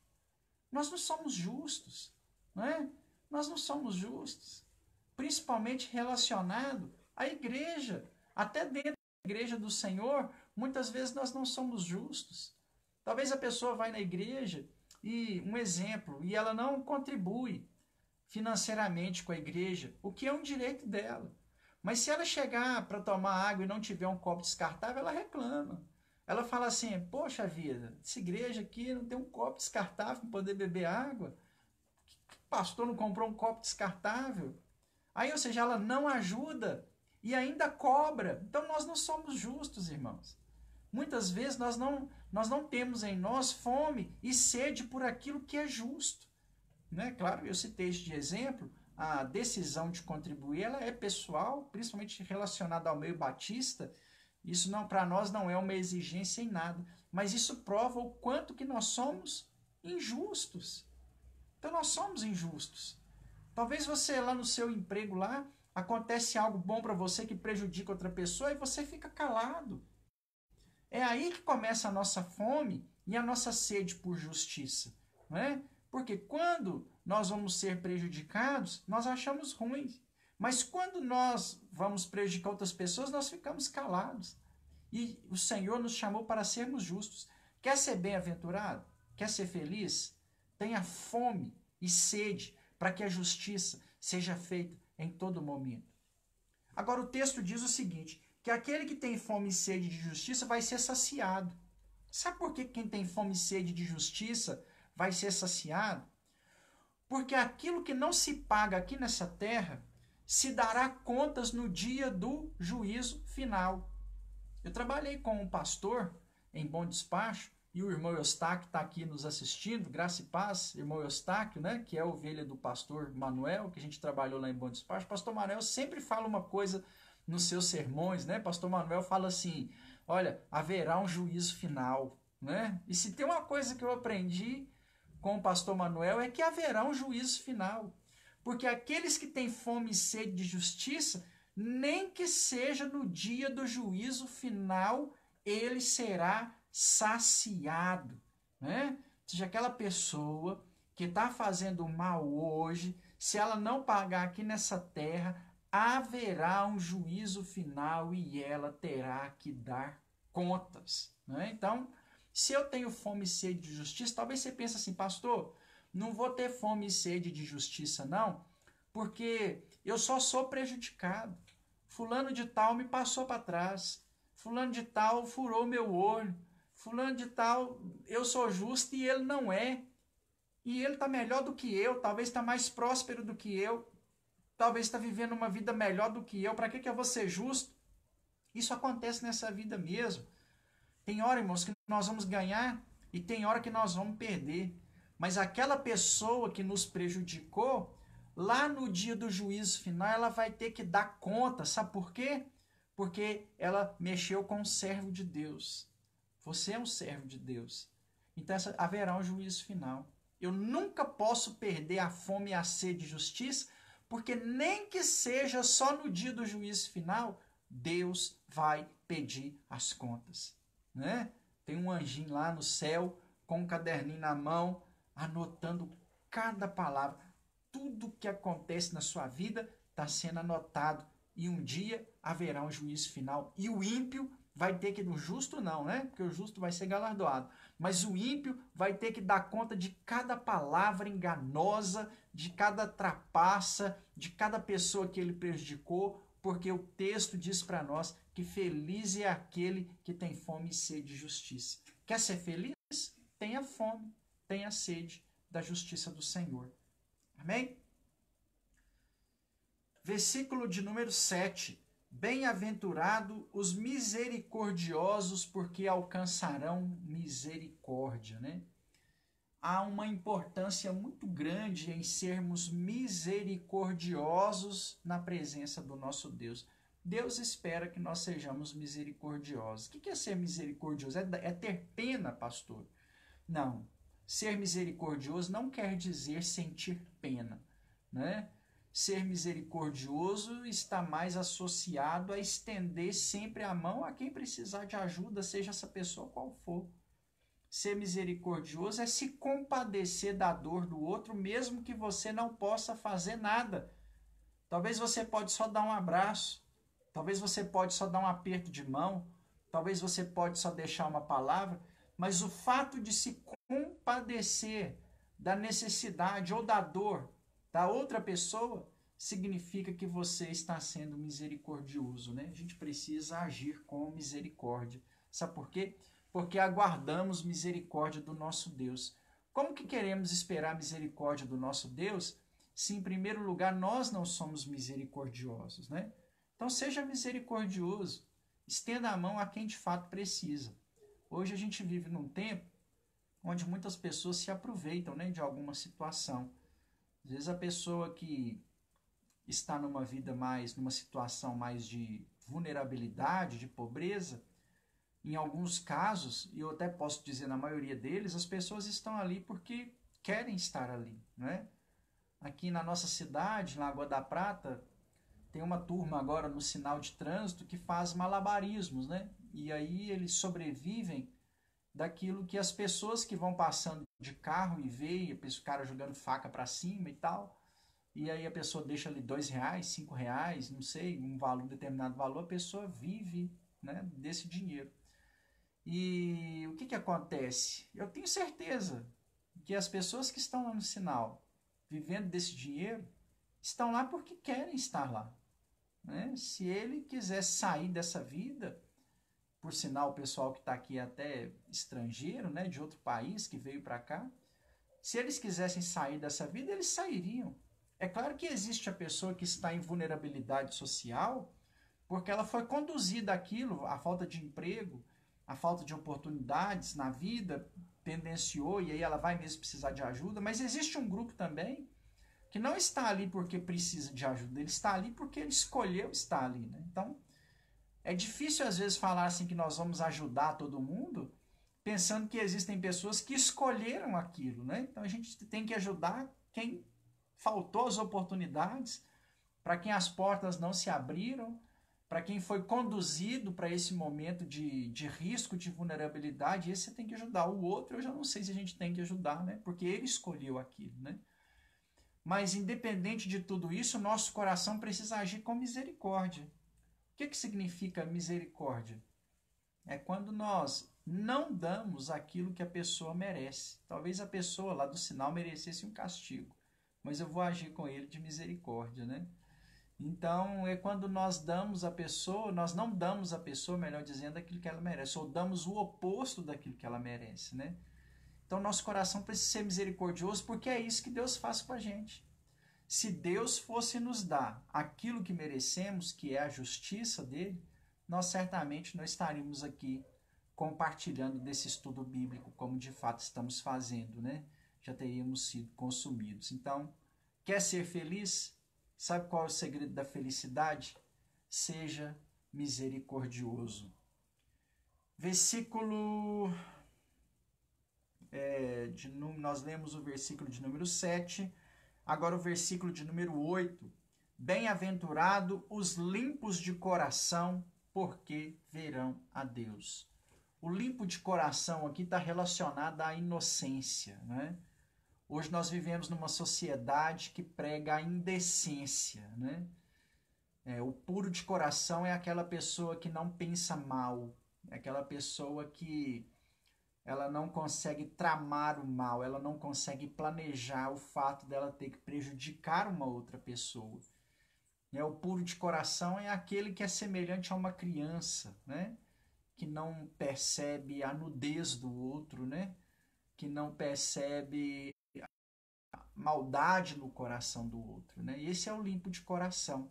Nós não somos justos, não é? Nós não somos justos. Principalmente relacionado à igreja. Até dentro da igreja do Senhor, muitas vezes nós não somos justos. Talvez a pessoa vai na igreja e, um exemplo, e ela não contribui financeiramente com a igreja, o que é um direito dela. Mas se ela chegar para tomar água e não tiver um copo descartável, ela reclama. Ela fala assim, poxa vida, essa igreja aqui não tem um copo descartável para poder beber água. O pastor não comprou um copo descartável? Aí, ou seja, ela não ajuda e ainda cobra. Então, nós não somos justos, irmãos. Muitas vezes nós não temos em nós fome e sede por aquilo que é justo. Né? Claro, eu citei isso de exemplo, a decisão de contribuir ela é pessoal, principalmente relacionada ao meio batista. Isso não, para nós não é uma exigência em nada, mas isso prova o quanto que nós somos injustos. Então nós somos injustos. Talvez você lá no seu emprego lá, acontece algo bom para você que prejudica outra pessoa e você fica calado. É aí que começa a nossa fome e a nossa sede por justiça, não é? Porque quando nós vamos ser prejudicados, nós achamos ruim. Mas quando nós vamos prejudicar outras pessoas, nós ficamos calados. E o Senhor nos chamou para sermos justos. Quer ser bem-aventurado? Quer ser feliz? Tenha fome e sede para que a justiça seja feita em todo momento. Agora o texto diz o seguinte, que aquele que tem fome e sede de justiça vai ser saciado. Sabe por que quem tem fome e sede de justiça vai ser saciado? Porque aquilo que não se paga aqui nessa terra se dará contas no dia do juízo final. Eu trabalhei com um pastor em Bom Despacho, e o irmão Eustáquio está aqui nos assistindo, graça e paz, irmão Eustáquio, né, que é a ovelha do pastor Manuel, que a gente trabalhou lá em Bom Despacho. Pastor Manuel sempre fala uma coisa nos seus sermões, né? Pastor Manuel fala assim, olha, haverá um juízo final, né? E se tem uma coisa que eu aprendi com o pastor Manuel é que haverá um juízo final. Porque aqueles que têm fome e sede de justiça, nem que seja no dia do juízo final, ele será saciado, né? Ou seja, aquela pessoa que está fazendo mal hoje, se ela não pagar aqui nessa terra, haverá um juízo final e ela terá que dar contas, né? Então, se eu tenho fome e sede de justiça, talvez você pense assim, pastor, não vou ter fome e sede de justiça não, porque eu só sou prejudicado. Fulano de tal me passou para trás, fulano de tal furou meu olho, fulano de tal, eu sou justo e ele não é. E ele está melhor do que eu, talvez está mais próspero do que eu, talvez está vivendo uma vida melhor do que eu. Para que eu vou ser justo? Isso acontece nessa vida mesmo. Tem hora, irmãos, que nós vamos ganhar e tem hora que nós vamos perder. Mas aquela pessoa que nos prejudicou, lá no dia do juízo final, ela vai ter que dar conta. Sabe por quê? Porque ela mexeu com um servo de Deus. Você é um servo de Deus. Então haverá um juízo final. Eu nunca posso perder a fome e a sede de justiça, porque nem que seja só no dia do juízo final, Deus vai pedir as contas, né? Tem um anjinho lá no céu com um caderninho na mão, anotando cada palavra. Tudo que acontece na sua vida está sendo anotado. E um dia haverá um juízo final. E o ímpio vai ter que, o justo não, né? Porque o justo vai ser galardoado. Mas o ímpio vai ter que dar conta de cada palavra enganosa, de cada trapaça, de cada pessoa que ele prejudicou, porque o texto diz para nós que feliz é aquele que tem fome e sede de justiça. Quer ser feliz? Tenha fome, tenha sede da justiça do Senhor. Amém? Versículo de número 7. Bem-aventurado os misericordiosos, porque alcançarão misericórdia, né? Há uma importância muito grande em sermos misericordiosos na presença do nosso Deus. Deus espera que nós sejamos misericordiosos. O que é ser misericordioso? É ter pena, pastor? Não. Ser misericordioso não quer dizer sentir pena, né? Ser misericordioso está mais associado a estender sempre a mão a quem precisar de ajuda, seja essa pessoa qual for. Ser misericordioso é se compadecer da dor do outro, mesmo que você não possa fazer nada. Talvez você pode só dar um abraço, talvez você pode só dar um aperto de mão, talvez você pode só deixar uma palavra, mas o fato de se compadecer da necessidade ou da dor da outra pessoa significa que você está sendo misericordioso, né? A gente precisa agir com misericórdia. Sabe por quê? Porque aguardamos misericórdia do nosso Deus. Como que queremos esperar misericórdia do nosso Deus se, em primeiro lugar, nós não somos misericordiosos, né? Então, seja misericordioso. Estenda a mão a quem de fato precisa. Hoje a gente vive num tempo onde muitas pessoas se aproveitam, né, de alguma situação. Às vezes a pessoa que está numa situação mais de vulnerabilidade, de pobreza, em alguns casos, e eu até posso dizer na maioria deles, as pessoas estão ali porque querem estar ali, né? Aqui na nossa cidade, na Lagoa da Prata, tem uma turma agora no sinal de trânsito que faz malabarismos, né? E aí eles sobrevivem daquilo que as pessoas que vão passando de carro e veem o cara jogando faca para cima e tal, e aí a pessoa deixa ali R$2, R$5, não sei, um determinado valor, a pessoa vive, né, desse dinheiro. E o que acontece? Eu tenho certeza que as pessoas que estão lá no sinal, vivendo desse dinheiro, estão lá porque querem estar lá. Né? Se ele quiser sair dessa vida, por sinal, o pessoal que está aqui é até estrangeiro, né, de outro país que veio para cá, se eles quisessem sair dessa vida, eles sairiam. É claro que existe a pessoa que está em vulnerabilidade social, porque ela foi conduzida àquilo, a falta de emprego, a falta de oportunidades na vida, tendenciou e aí ela vai mesmo precisar de ajuda, mas existe um grupo também que não está ali porque precisa de ajuda, ele está ali porque ele escolheu estar ali, né? Então, é difícil às vezes falar assim que nós vamos ajudar todo mundo, pensando que existem pessoas que escolheram aquilo, né? Então a gente tem que ajudar quem faltou as oportunidades, para quem as portas não se abriram, para quem foi conduzido para esse momento de risco, de vulnerabilidade, esse você tem que ajudar. O outro eu já não sei se a gente tem que ajudar, né? Porque ele escolheu aquilo, né? Mas independente de tudo isso, nosso coração precisa agir com misericórdia. O que significa misericórdia? É quando nós não damos aquilo que a pessoa merece. Talvez a pessoa lá do sinal merecesse um castigo, mas eu vou agir com ele de misericórdia, né? Então, é quando nós damos a pessoa, nós não damos a pessoa, melhor dizendo, aquilo que ela merece, ou damos o oposto daquilo que ela merece, né? Então, nosso coração precisa ser misericordioso, porque é isso que Deus faz com a gente. Se Deus fosse nos dar aquilo que merecemos, que é a justiça dele, nós certamente não estaríamos aqui compartilhando desse estudo bíblico, como de fato estamos fazendo, né? Já teríamos sido consumidos. Então, quer ser feliz? Sabe qual é o segredo da felicidade? Seja misericordioso. Versículo... nós lemos o versículo de número 7, agora o versículo de número 8. Bem-aventurado os limpos de coração, porque verão a Deus. O limpo de coração aqui está relacionado à inocência, né? Hoje nós vivemos numa sociedade que prega a indecência, né? O puro de coração é aquela pessoa que não pensa mal, é aquela pessoa que ela não consegue tramar o mal, ela não consegue planejar o fato dela ter que prejudicar uma outra pessoa. O puro de coração é aquele que é semelhante a uma criança, né? Que não percebe a nudez do outro, né? Que não percebe maldade no coração do outro, né? Esse é o limpo de coração.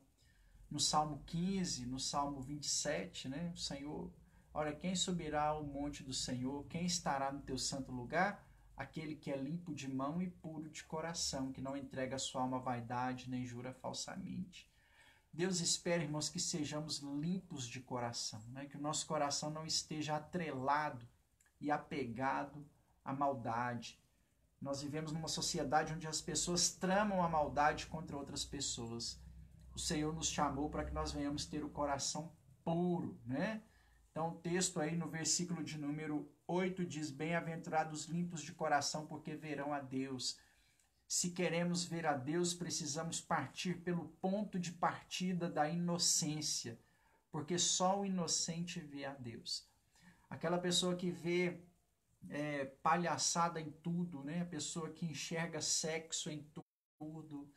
No Salmo 15, no Salmo 27, né? O Senhor, olha, quem subirá ao monte do Senhor? Quem estará no teu santo lugar? Aquele que é limpo de mão e puro de coração, que não entrega a sua alma à vaidade, nem jura falsamente. Deus espera, irmãos, que sejamos limpos de coração, né? Que o nosso coração não esteja atrelado e apegado à maldade. Nós vivemos numa sociedade onde as pessoas tramam a maldade contra outras pessoas. O Senhor nos chamou para que nós venhamos ter o coração puro, né? Então o texto aí no versículo de número 8 diz: bem-aventurados limpos de coração, porque verão a Deus. Se queremos ver a Deus, precisamos partir pelo ponto de partida da inocência, porque só o inocente vê a Deus. Aquela pessoa que vê palhaçada em tudo, né? A pessoa que enxerga sexo em tudo,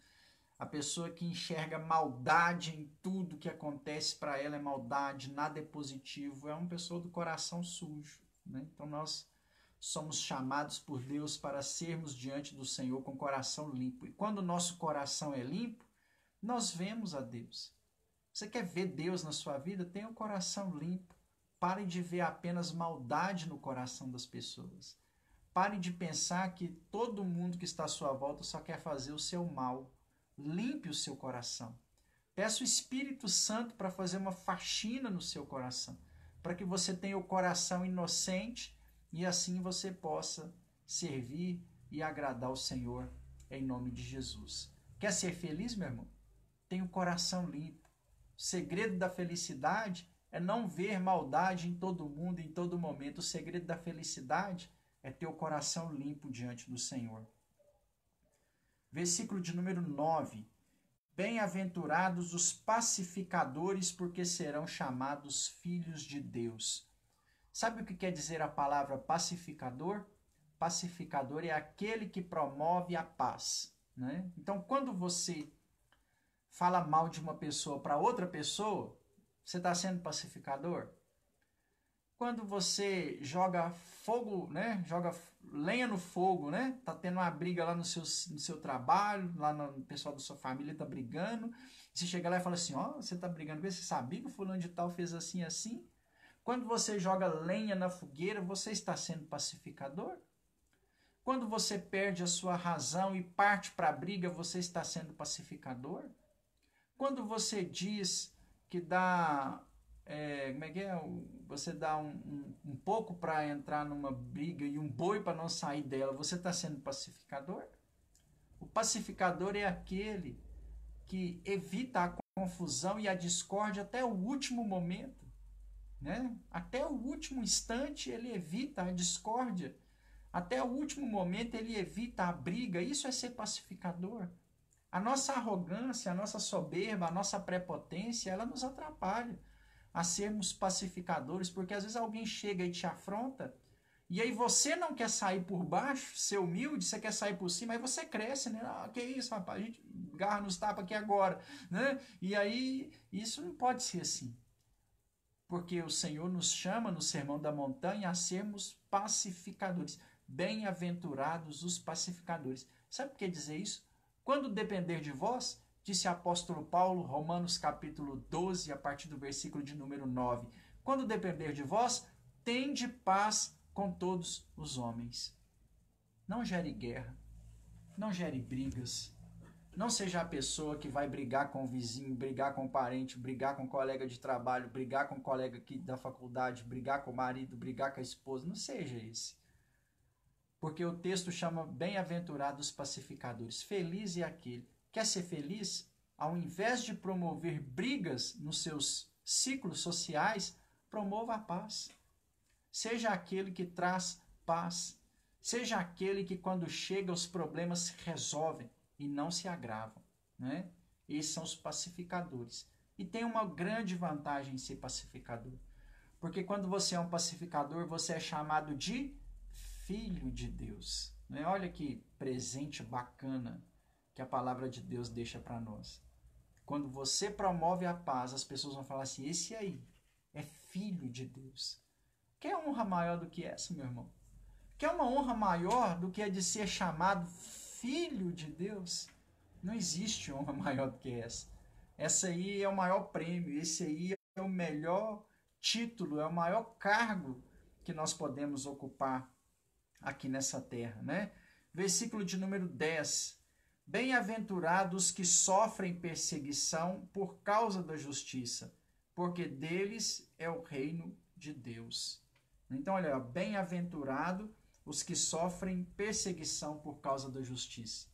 a pessoa que enxerga maldade em tudo que acontece para ela é maldade, nada é positivo, é uma pessoa do coração sujo, né? Então nós somos chamados por Deus para sermos diante do Senhor com o coração limpo. E quando o nosso coração é limpo, nós vemos a Deus. Você quer ver Deus na sua vida? Tenha o coração limpo. Pare de ver apenas maldade no coração das pessoas. Pare de pensar que todo mundo que está à sua volta só quer fazer o seu mal. Limpe o seu coração. Peça o Espírito Santo para fazer uma faxina no seu coração, para que você tenha o coração inocente e assim você possa servir e agradar o Senhor em nome de Jesus. Quer ser feliz, meu irmão? Tenha o coração limpo. O segredo da felicidade é não ver maldade em todo mundo, em todo momento. O segredo da felicidade é ter o coração limpo diante do Senhor. Versículo de número 9. Bem-aventurados os pacificadores, porque serão chamados filhos de Deus. Sabe o que quer dizer a palavra pacificador? Pacificador é aquele que promove a paz, né? Então, quando você fala mal de uma pessoa para outra pessoa, você está sendo pacificador? Quando você joga fogo, né? Joga lenha no fogo, né? Tá tendo uma briga lá no seu trabalho, lá no pessoal da sua família tá brigando. Você chega lá e fala assim, ó, você tá brigando com ele, você sabia que o fulano de tal fez assim, assim? Quando você joga lenha na fogueira, você está sendo pacificador? Quando você perde a sua razão e parte para a briga, você está sendo pacificador? Quando você diz que dá, como é que é? Você dá um pouco para entrar numa briga e um boi para não sair dela, você está sendo pacificador? O pacificador é aquele que evita a confusão e a discórdia até o último momento, né? Até o último instante ele evita a discórdia. Até o último momento ele evita a briga. Isso é ser pacificador. A nossa arrogância, a nossa soberba, a nossa prepotência, ela nos atrapalha a sermos pacificadores, porque às vezes alguém chega e te afronta, e aí você não quer sair por baixo, ser humilde, você quer sair por cima, aí você cresce, né? Ah, que isso, rapaz, a gente garra nos tapas aqui agora, né? E aí, isso não pode ser assim. Porque o Senhor nos chama no Sermão da Montanha a sermos pacificadores. Bem-aventurados os pacificadores. Sabe o que quer dizer isso? Quando depender de vós, disse o apóstolo Paulo, Romanos capítulo 12, a partir do versículo de número 9. Quando depender de vós, tende paz com todos os homens. Não gere guerra, não gere brigas. Não seja a pessoa que vai brigar com o vizinho, brigar com o parente, brigar com o colega de trabalho, brigar com o colega aqui da faculdade, brigar com o marido, brigar com a esposa. Não seja esse. Porque o texto chama bem-aventurados pacificadores. Feliz é aquele. Quer ser feliz? Ao invés de promover brigas nos seus ciclos sociais, promova a paz. Seja aquele que traz paz. Seja aquele que, quando chega, os problemas se resolvem e não se agravam, né? Esses são os pacificadores. E tem uma grande vantagem em ser pacificador. Porque quando você é um pacificador, você é chamado de filho de Deus. Né? Olha que presente bacana que a palavra de Deus deixa para nós. Quando você promove a paz, as pessoas vão falar assim, esse aí é filho de Deus. Quer honra maior do que essa, meu irmão? Quer uma honra maior do que a de ser chamado filho de Deus? Não existe honra maior do que essa. Essa aí é o maior prêmio, esse aí é o melhor título, é o maior cargo que nós podemos ocupar aqui nessa terra, né? Versículo de número 10. Bem-aventurados que sofrem perseguição por causa da justiça, porque deles é o reino de Deus. Então, olha, bem-aventurado os que sofrem perseguição por causa da justiça.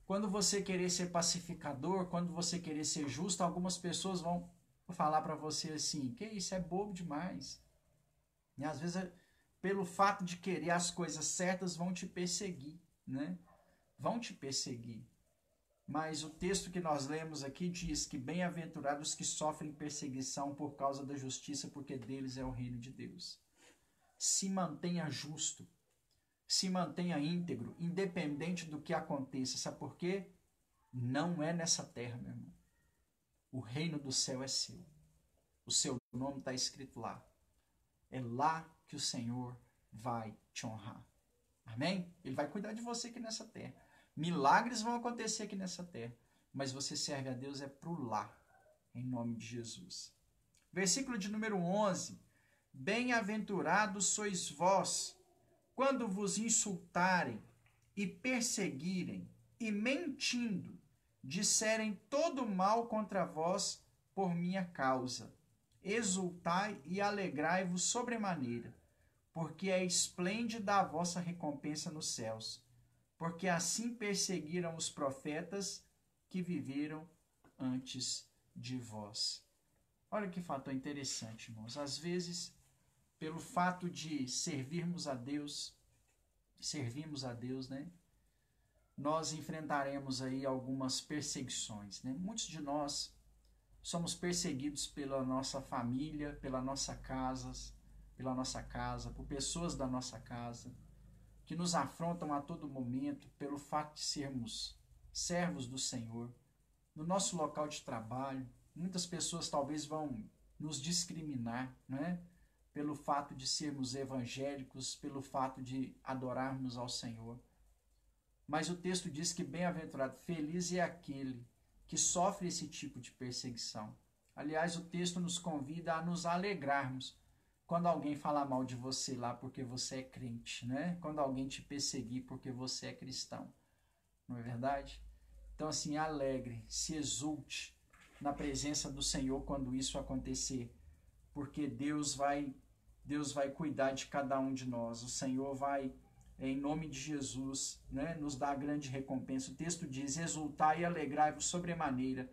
Quando você querer ser pacificador, quando você querer ser justo, algumas pessoas vão falar para você assim, que isso é bobo demais. E às vezes, pelo fato de querer as coisas certas, vão te perseguir, né? Vão te perseguir. Mas o texto que nós lemos aqui diz que bem-aventurados que sofrem perseguição por causa da justiça, porque deles é o reino de Deus. Se mantenha justo, se mantenha íntegro, independente do que aconteça. Sabe por quê? Não é nessa terra, meu irmão. O reino do céu é seu. O seu nome está escrito lá. É lá que o Senhor vai te honrar. Amém? Ele vai cuidar de você aqui nessa terra. Milagres vão acontecer aqui nessa terra. Mas você serve a Deus é pro lá. Em nome de Jesus. Versículo de número 11. Bem-aventurados sois vós, quando vos insultarem e perseguirem e mentindo, disserem todo mal contra vós por minha causa. Exultai e alegrai-vos sobremaneira, porque é esplêndida a vossa recompensa nos céus, porque assim perseguiram os profetas que viveram antes de vós. Olha que fato interessante, irmãos. Às vezes, pelo fato de servirmos a Deus, né? Nós enfrentaremos aí algumas perseguições, né? Muitos de nós somos perseguidos pela nossa família, pela nossa casa, por pessoas da nossa casa, que nos afrontam a todo momento pelo fato de sermos servos do Senhor. no nosso local de trabalho. Muitas pessoas talvez vão nos discriminar, né? Pelo fato de sermos evangélicos, pelo fato de adorarmos ao Senhor. Mas o texto diz que bem-aventurado, feliz é aquele que sofre esse tipo de perseguição. Aliás, o texto nos convida a nos alegrarmos quando alguém falar mal de você lá porque você é crente, né? Quando alguém te perseguir porque você é cristão. Não é verdade? Então, assim, alegre, se exulte na presença do Senhor quando isso acontecer, porque Deus vai cuidar de cada um de nós. O Senhor vai, em nome de Jesus, né, nos dar a grande recompensa. O texto diz: exultai e alegrai-vos sobremaneira,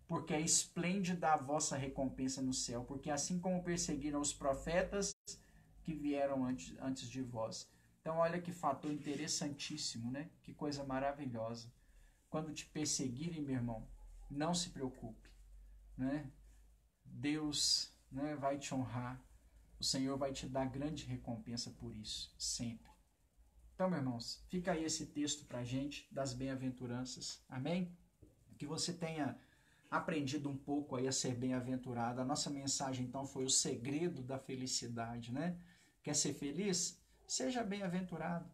porque é esplêndida a vossa recompensa no céu, porque assim como perseguiram os profetas que vieram antes de vós. Então, olha que fator interessantíssimo, né? Que coisa maravilhosa. Quando te perseguirem, meu irmão, não se preocupe, né? Deus, né, vai te honrar. O Senhor vai te dar grande recompensa por isso, sempre. Então, meus irmãos, fica aí esse texto para a gente das bem-aventuranças. Amém? Que você tenha aprendido um pouco aí a ser bem-aventurado. A nossa mensagem, então, foi o segredo da felicidade, né? Quer ser feliz? Seja bem-aventurado.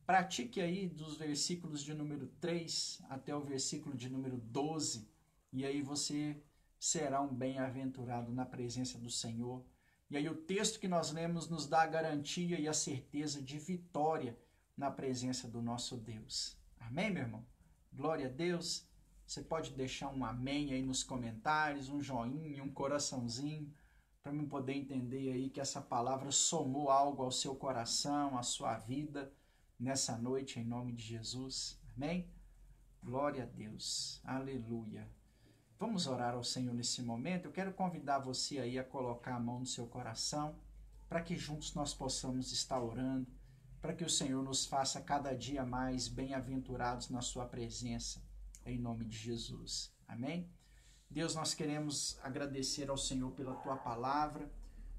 Pratique aí dos versículos de número 3 até o versículo de número 12, e aí você será um bem-aventurado na presença do Senhor. E aí o texto que nós lemos nos dá a garantia e a certeza de vitória na presença do nosso Deus. Amém, meu irmão? Glória a Deus. Você pode deixar um amém aí nos comentários, um joinha, um coraçãozinho, para eu poder entender aí que essa palavra somou algo ao seu coração, à sua vida, nessa noite, em nome de Jesus. Amém? Glória a Deus. Aleluia. Vamos orar ao Senhor nesse momento. Eu quero convidar você aí a colocar a mão no seu coração, para que juntos nós possamos estar orando, para que o Senhor nos faça cada dia mais bem-aventurados na sua presença, em nome de Jesus. Amém? Deus, nós queremos agradecer ao Senhor pela tua palavra.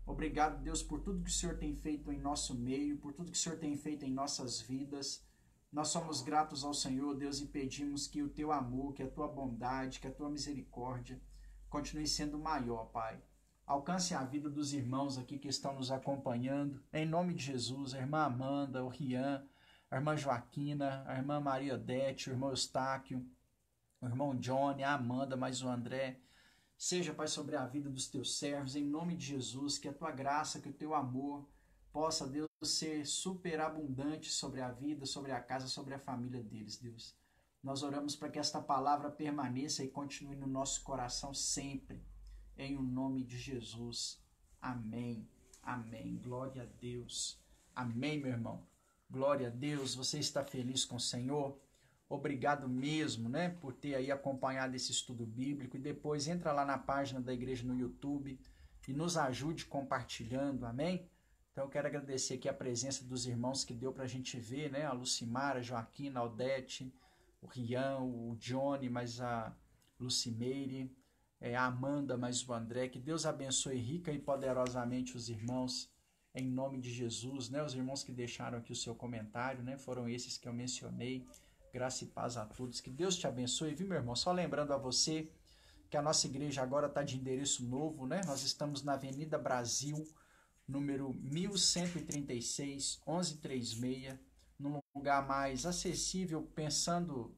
Obrigado, Deus, por tudo que o Senhor tem feito em nosso meio, por tudo que o Senhor tem feito em nossas vidas. Nós somos gratos ao Senhor, Deus, e pedimos que o teu amor, que a tua bondade, que a tua misericórdia continue sendo maior, Pai. Alcance a vida dos irmãos aqui que estão nos acompanhando. Em nome de Jesus, a irmã Amanda, o Rian, a irmã Joaquina, a irmã Maria Odete, o irmão Eustáquio, o irmão Johnny, a Amanda, mais o André. Seja, Pai, sobre a vida dos teus servos, em nome de Jesus, que a tua graça, que o teu amor possa, Deus, ser superabundante sobre a vida, sobre a casa, sobre a família deles, Deus. Nós oramos para que esta palavra permaneça e continue no nosso coração sempre, em o nome de Jesus. Amém. Amém. Glória a Deus. Amém, meu irmão. Glória a Deus. Você está feliz com o Senhor? Obrigado mesmo, né, por ter aí acompanhado esse estudo bíblico. E depois entra lá na página da igreja no YouTube e nos ajude compartilhando, amém? Então eu quero agradecer aqui a presença dos irmãos que deu para a gente ver, né? A Lucimara, a Joaquina, a Odete, o Rian, o Johnny, mais a Lucimeire, a Amanda, mais o André. Que Deus abençoe rica e poderosamente os irmãos, em nome de Jesus, né? Os irmãos que deixaram aqui o seu comentário, né? Foram esses que eu mencionei. Graça e paz a todos. Que Deus te abençoe, viu, meu irmão? Só lembrando a você que a nossa igreja agora está de endereço novo, né? Nós estamos na Avenida Brasil, número 1136, 1136, num lugar mais acessível, pensando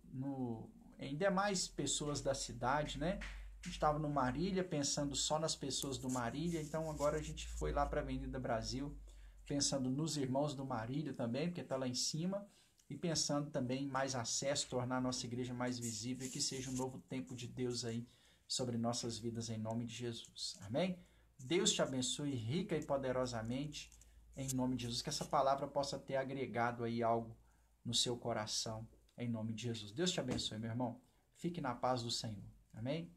em demais pessoas da cidade, né? A gente estava no Marília, pensando só nas pessoas do Marília, então agora a gente foi lá para a Avenida Brasil, pensando nos irmãos do Marília também, porque está lá em cima, e pensando também em mais acesso, tornar a nossa igreja mais visível e que seja um novo tempo de Deus aí sobre nossas vidas, em nome de Jesus. Amém? Deus te abençoe rica e poderosamente, em nome de Jesus, que essa palavra possa ter agregado aí algo no seu coração, em nome de Jesus. Deus te abençoe, meu irmão. Fique na paz do Senhor. Amém?